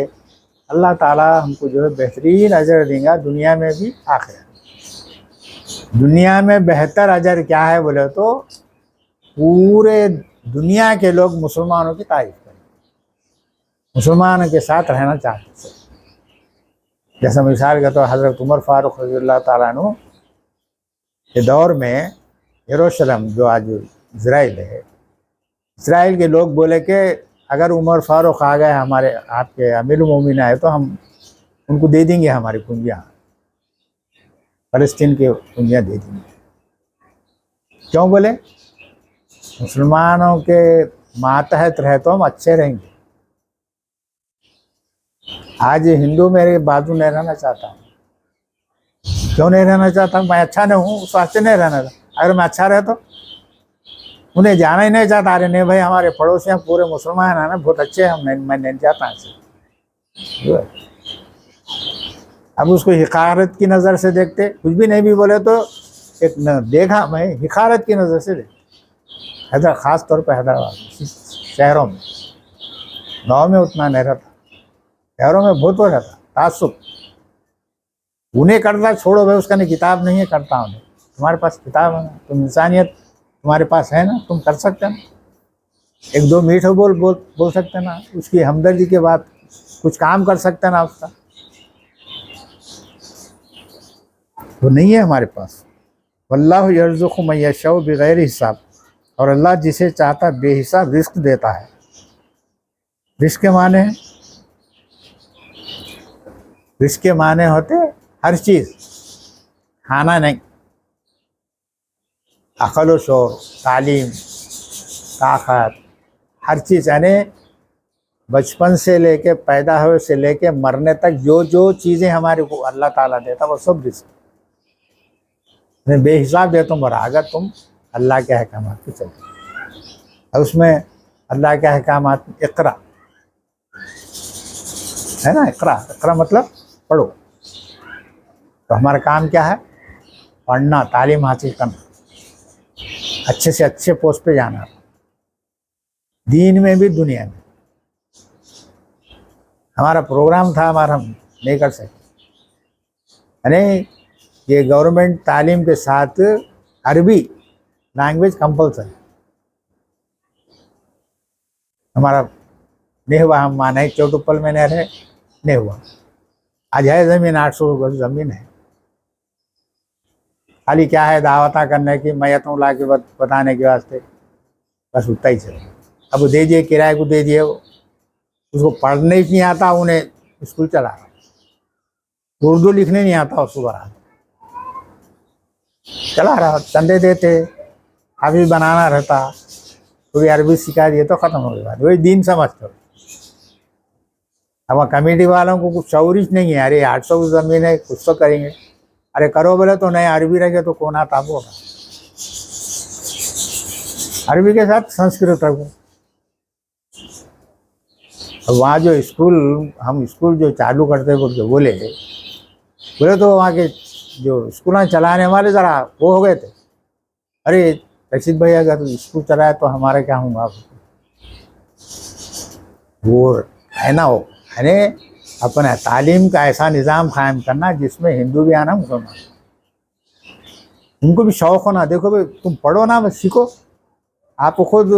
अल्लाह ताला हमको जो है बेहतरीन अजर देगा, दुनिया में भी आखिरत। दुनिया में बेहतर अजर क्या है बोले तो पूरे दुनिया के लोग मुसलमानों की तारीफ करें, मुसलमानों के साथ रहना चाहते थे। जैसा मिसाल का तो हज़रत उमर फारूक रज़ियल्लाहु ताला अन्हु के दौर में यरूशलेम जो आज इज़राइल है, इज़राइल के लोग बोले कि अगर उमर फारूक आ गए, हमारे आपके अमीरुल मोमिनीन आए, तो हम उनको दे देंगे हमारी पूंजियाँ, फ़लस्तीन की पूंजियाँ दे देंगे। क्यों बोले? मुसलमानों के मातहत रहे तो हम अच्छे रहेंगे। आज हिंदू मेरे बाजू नहीं रहना चाहता, क्यों नहीं रहना चाहता? मैं अच्छा नहीं हूँ, उस वास्ते नहीं रहना चाहता। अगर मैं अच्छा रहे तो उन्हें जाना ही नहीं चाहता। अरे नहीं भाई, हमारे पड़ोसी हैं पूरे मुसलमान हैं ना, बहुत अच्छे हैं, मैं नहीं जाता ऐसे। अब उसको हिकारत की नज़र से देखते, कुछ भी नहीं भी बोले तो एक देखा मैं हिकारत की नज़र से देखते। ख़ास तौर पर हैदराबाद शहरों में, गाँव में उतना नहीं रहता, शहरों में बहुत हो रहता तासुब। उन्हें करता छोड़ो भाई, उसका नहीं किताब नहीं है, करता हूँ। तुम्हारे पास किताब है ना, तुम इंसानियत तुम्हारे पास है ना, तुम कर सकते ना, एक दो मीठे बोल सकते ना, उसकी हमदर्दी के बाद कुछ काम कर सकते ना उसका, वो नहीं है हमारे पास। वल्लाहु यर्ज़ुक़ु मन यशाउ बिग़ैरि हिसाब, और अल्लाह जिसे चाहता बेहिसाब रिस्क देता है। रिस्क के माने हैं, रिस्क के माने होते हर चीज़, खाना नहीं, अक़ल व शौर, तालीम, ताकत, हर चीज़, यानी बचपन से लेके पैदा हुए से लेके मरने तक जो जो चीज़ें हमारे को अल्लाह ताला देता वो सब रिस्क बेहिसाब देता हूँ। बरा अगर तुम अल्लाह के अहकामात पे चलते, और उसमें अल्लाह के अहकामात इक़रा है ना, इक़रा मतलब पढ़ो। तो हमारा काम क्या है? पढ़ना, तालीम हासिल करना, अच्छे से अच्छे पोस्ट पे जाना, दीन में भी दुनिया में। हमारा प्रोग्राम था, हमारा हम नहीं कर सकते, यानी ये गवर्नमेंट तालीम के साथ अरबी लैंग्वेज कंपलसरी। हमारा नहीं हुआ, हम माने चौटुप्पल में नहीं रहे, नहीं हुआ। आज है ज़मीन, 800 गज ज़मीन है, खाली क्या है दावता करने की, मैयतों ला के बताने के वास्ते, बस उतना ही चले। अब दे दिए, किराए को दे दिए, उसको पढ़ने ही नहीं आता, उन्हें स्कूल चला रहा, उर्दू लिखने नहीं आता, उसको बना चला रहा, चंदे देते, हाफिज बनाना रहता, तो भी अरबी सिखा दिए तो ख़त्म हो गया, वही दीन समझते हो। अब कमेटी वालों को कुछ शौर ही नहीं है, अरे 800 की ज़मीन है, कुछ तो करेंगे, अरे करो बोले तो नहीं, अरबी रखे तो कौन आता होगा, अरबी के साथ संस्कृत रखो। वहाँ जो स्कूल, हम स्कूल जो चालू करते बोले तो वहाँ के जो स्कूल चलाने वाले ज़रा वो हो गए थे, अरे रशीद भाई अगर स्कूल चलाए तो हमारा क्या होगा, वो है ना, वो है अपना तालीम का ऐसा निज़ाम कायम करना जिसमें हिंदू भी आना, मुसलमान, उनको भी शौक़ होना। देखो भाई, तुम पढ़ो ना, बस सीखो। आप खुद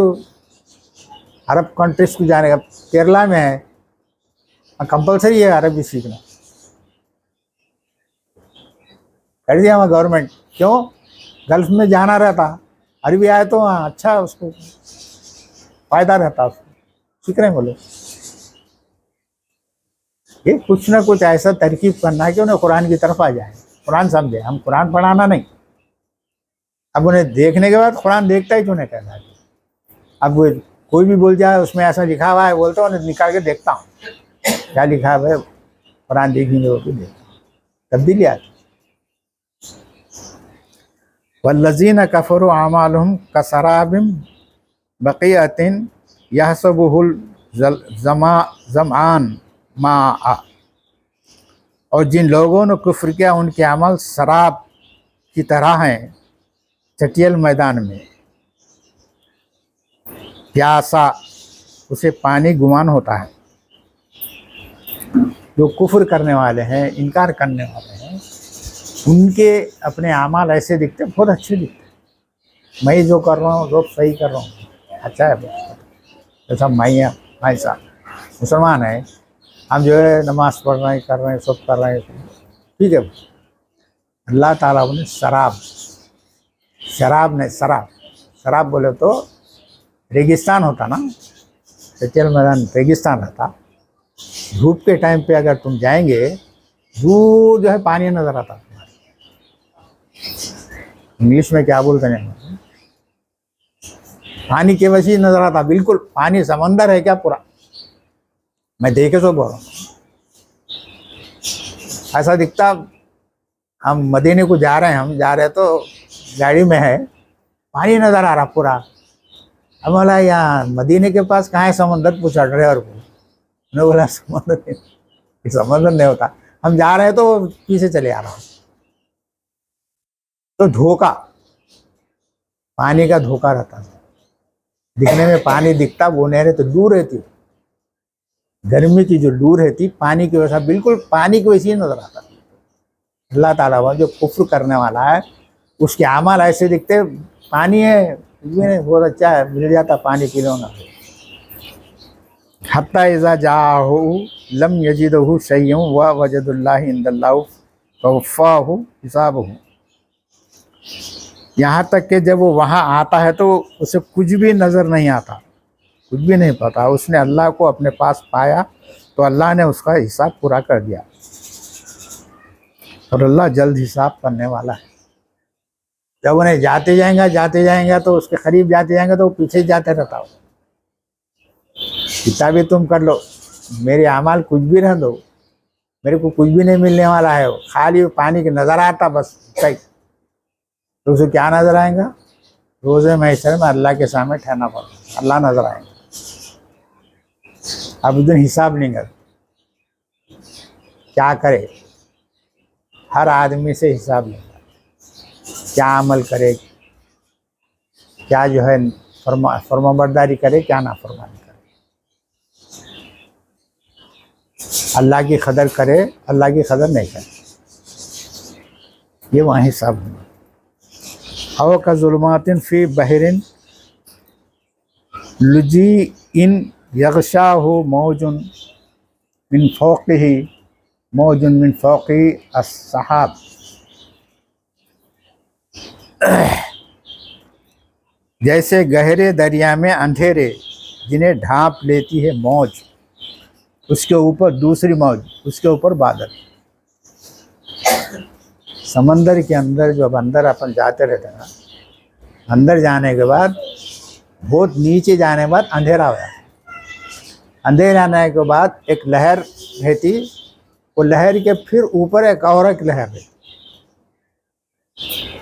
अरब कंट्रीज को जाने का, केरला में है, कंपलसरी है अरबी सीखना, कर दिया हमारा गवर्नमेंट। क्यों? गल्फ में जाना रहता, अरबी आए तो अच्छा उसको फायदा रहता उसको, सीख रहे हैं बोले। ये कुछ ना कुछ ऐसा तरकीब करना है कि उन्हें कुरान की तरफ आ जाए, कुरान समझे। हम कुरान पढ़ाना नहीं, अब उन्हें देखने के बाद कुरान देखता ही क्यों नहीं कहना है। अब कोई भी बोल जाए उसमें ऐसा लिखा हुआ है, बोलता हूँ निकाल के देखता हूँ क्या लिखा है भाई, कुरान देखेंगे वो भी देखता हूँ, तब्दीली आती। वल्लज़ीना कफ़रू अमालुहुम कसराबिम बक़ीअतिन यहसबुहुल ज़मआन माअ, और जिन लोगों ने कुफ्र किया उनके अमल शराब की तरह हैं चटियल मैदान में, प्यासा उसे पानी गुमान होता है। जो कुफ्र करने वाले हैं, इनकार करने वाले हैं, उनके अपने अमाल ऐसे दिखते, बहुत अच्छे दिखते। मैं जो कर रहा हूँ जो सही कर रहा हूँ, अच्छा है। जैसा मैं साहब मुसलमान है, हम जो है नमाज पढ़ रहे हैं, कर रहे हैं, सब कर रहे हैं, ठीक है। अल्लाह ताला ने शराब नहीं, शराब बोले तो रेगिस्तान होता ना, चचल मैदान रेगिस्तान रहता। धूप के टाइम पे अगर तुम जाएंगे, दूर जो है पानी नजर आता। इंग्लिश में क्या बोलते हैं, पानी के वसी नजर आता, बिल्कुल पानी समंदर है क्या पूरा, मैं देखे तो बोल रहा हूँ ऐसा दिखता। हम मदीने को जा रहे हैं, हम जा रहे तो गाड़ी में है, पानी नजर आ रहा पूरा। अब बोला यहाँ मदीने के पास कहाँ है समंदर, पूछा ड्राइवर को। उन्होंने बोला समंदर नहीं होता, हम जा रहे हैं तो पीछे चले आ रहा हूँ। तो धोखा, पानी का धोखा रहता है। दिखने में पानी दिखता, वो नहीं रहती, लू रहती। गर्मी की जो लू रहती पानी की वजह, बिल्कुल पानी की वजह ही नजर आता। अल्लाह ताला जो कुफ्र करने वाला है उसके अमाल ऐसे दिखते, पानी है बहुत अच्छा है, मिल जाता पानी पी लो ना। हत्ता इज़ा जाहु लम यजिदहु शय्यन व वजदुल्लाहि इंदल्लाहु फवफ़ाहु हिसाबहु, यहाँ तक कि जब वो वहाँ आता है तो उसे कुछ भी नज़र नहीं आता, कुछ भी नहीं पता। उसने अल्लाह को अपने पास पाया तो अल्लाह ने उसका हिसाब पूरा कर दिया, और अल्लाह जल्द हिसाब करने वाला है। जब उन्हें जाते जाएंगे तो उसके करीब जाते जाएंगे तो वो पीछे जाते रहता हो। कितना भी तुम कर लो, मेरे अमाल कुछ भी रह दो, मेरे को कुछ भी नहीं मिलने वाला है। खाली पानी के नज़र आता बस सही, तो उसे क्या नज़र आएगा, रोज़े महशर में अल्लाह के सामने ठहरना पड़ेगा, अल्लाह नज़र आएगा। अब उस दिन हिसाब नहीं कर क्या करे, हर आदमी से हिसाब लेगा, क्या अमल करे, क्या जो है फरमाबरदारी करे, क्या नाफरमानी करे, अल्लाह की कदर करे, अल्लाह की कदर नहीं करे, ये वहाँ हिसाब होगा। अव का ज़ुल्मातिन फ़ी बहरिन लुजी इन यग़शाहु मौजुन मिन फ़ौक़िही मौजुन मिन फ़ौक़ि अस्सहाब, जैसे गहरे दरिया में अंधेरे जिन्हें ढांप लेती है मौज, उसके ऊपर दूसरी मौज, उसके ऊपर बादल। समंदर के अंदर जब अंदर अपन जाते रहते हैं ना, अंदर जाने के बाद बहुत नीचे जाने के बाद अंधेरा हो जाता। अंधेरे आने के बाद एक लहर रहती, वो लहर के फिर ऊपर एक और एक लहर रहती,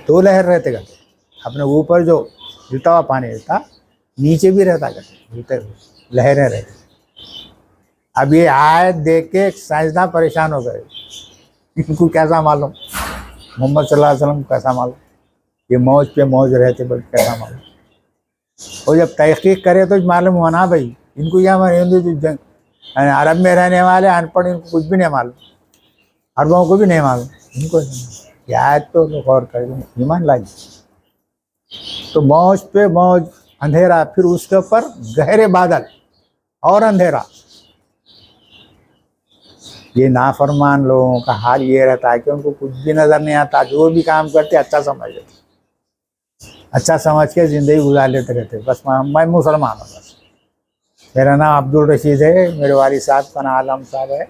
दो लहर रहते करते। अपने ऊपर जो गिरता हुआ पानी रहता, नीचे भी रहता करते, गिरते लहरें रहती। अब ये आयत देख के साइंसदान परेशान हो गए, इनको कैसा मालूम, मोहम्मद सल्लल्लाहु अलैहि वसल्लम कैसा मालूम, ये मौज पे मौज रहते, बल्कि कैसा मालूम। और जब तहकीक करे तो मालूम हुआ ना भाई, इनको क्या मालूम, अरब में रहने वाले अनपढ़, इनको कुछ भी नहीं मालूम, अरबों को भी नहीं मालूम, इनको आयत तो गौर कर ईमान लाई। तो मौज पे मौज, अंधेरा, फिर उसके ऊपर गहरे बादल और अंधेरा। ये नाफरमान लोगों का हाल ये रहता है कि उनको कुछ भी नजर नहीं आता, जो भी काम करते अच्छा समझ लेते, अच्छा समझ के जिंदगी गुजार लेते रहते, बस मैं मुसलमान हूँ, बस मेरा नाम अब्दुल रशीद है, मेरे वालिद साहब का नाम आलम साहब है,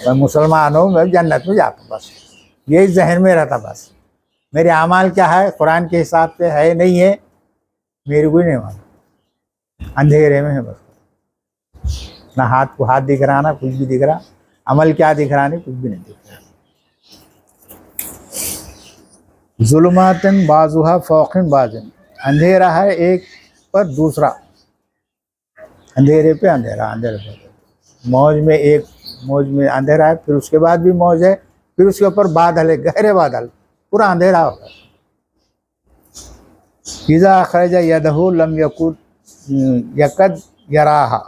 मैं मुसलमान हूँ, मैं जन्नत में जाता हूँ, बस यही जहन में रहता। बस मेरे अमाल क्या है कुरान के हिसाब से है नहीं है, मेरे को ही नहीं मालूम, अंधेरे में है बस। ना हाथ को हाथ दिख रहा, ना कुछ भी दिख रहा, अमल क्या दिख रहा, नहीं कुछ भी नहीं दिख रहा। जुल्मातन बाजुहा फौकिन बाजिन, अंधेरा है एक पर दूसरा, अंधेरे पे अंधेरा, अंधेरे पे मौज में, एक मौज में अंधेरा है, फिर उसके बाद भी मौज है, फिर उसके ऊपर बादल है, गहरे बादल, पूरा अंधेरा होगा। इज़ा खरजा यदहु लम यकुद यकद यराहा,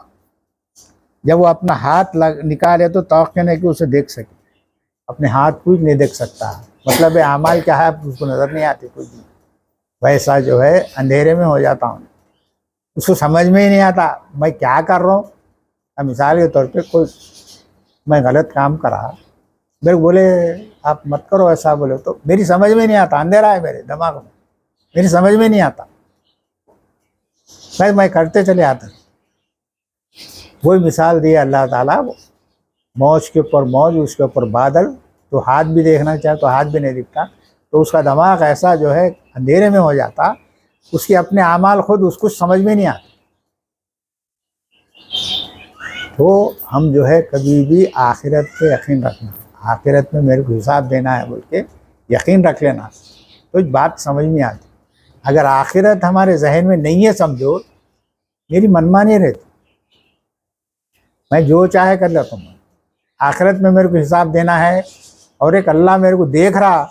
जब वो अपना हाथ निकाले तो तौक़े नहीं कि उसे देख सके, अपने हाथ कुछ नहीं देख सकता, मतलब ये अमाल क्या है उसको नज़र नहीं आती कुछ भी। वैसा जो है अंधेरे में हो जाता हूँ, उसको समझ में ही नहीं आता मैं क्या कर रहा हूँ। अब मिसाल के तौर पे कोई मैं गलत काम करा, मेरे को बोले आप मत करो ऐसा, बोले तो मेरी समझ में नहीं आता, अंधेरा है मेरे दिमाग में, मेरी समझ में नहीं आता, मैं करते चले आता। वही मिसाल दिया अल्लाह ताला, मौज के ऊपर मौज, उसके ऊपर बादल, तो हाथ भी देखना चाहे तो हाथ भी नहीं दिखता, तो उसका दिमाग ऐसा जो है अंधेरे में हो जाता, उसके अपने अमाल खुद उसको समझ में नहीं आते। तो हम जो है कभी भी आखिरत पे यकीन रखना, आखिरत में मेरे को हिसाब देना है बोल के यकीन रख लेना, तो बात समझ में आती। अगर आखिरत हमारे जहन में नहीं है, समझो मेरी मनमानी रहती, मैं जो चाहे कर लेता हूँ। आखिरत में मेरे को हिसाब देना है और एक अल्लाह मेरे को देख रहा,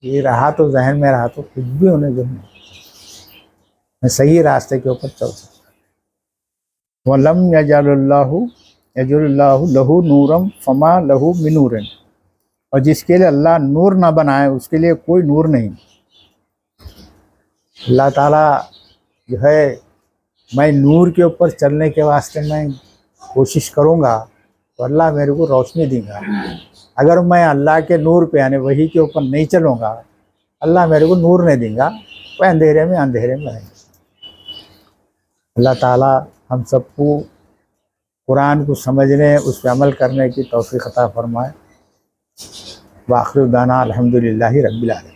ये रहा तो जहन में रहा तो कुछ भी होने जो नहीं, मैं सही रास्ते के ऊपर चल सकता। वलम यजअल्लाहु लहू नूरम फमा लहू मिन नूरिन, और जिसके लिए अल्लाह नूर ना बनाए उसके लिए कोई नूर नहीं। अल्लाह ताला जो है, मैं नूर के ऊपर चलने के वास्ते मैं कोशिश करूँगा तो अल्लाह मेरे को रोशनी देगा। अगर मैं अल्लाह के नूर पे यानी वही के ऊपर नहीं चलूँगा, अल्लाह मेरे को नूर नहीं देगा, वह अंधेरे में रहेंगे। अल्लाह ताला हम सबको कुरान को समझने, उस पर अमल करने की तौफीक अता फरमाए। व आखिर दाना अल्हम्दुलिल्लाहि रब्बिल आलमीन।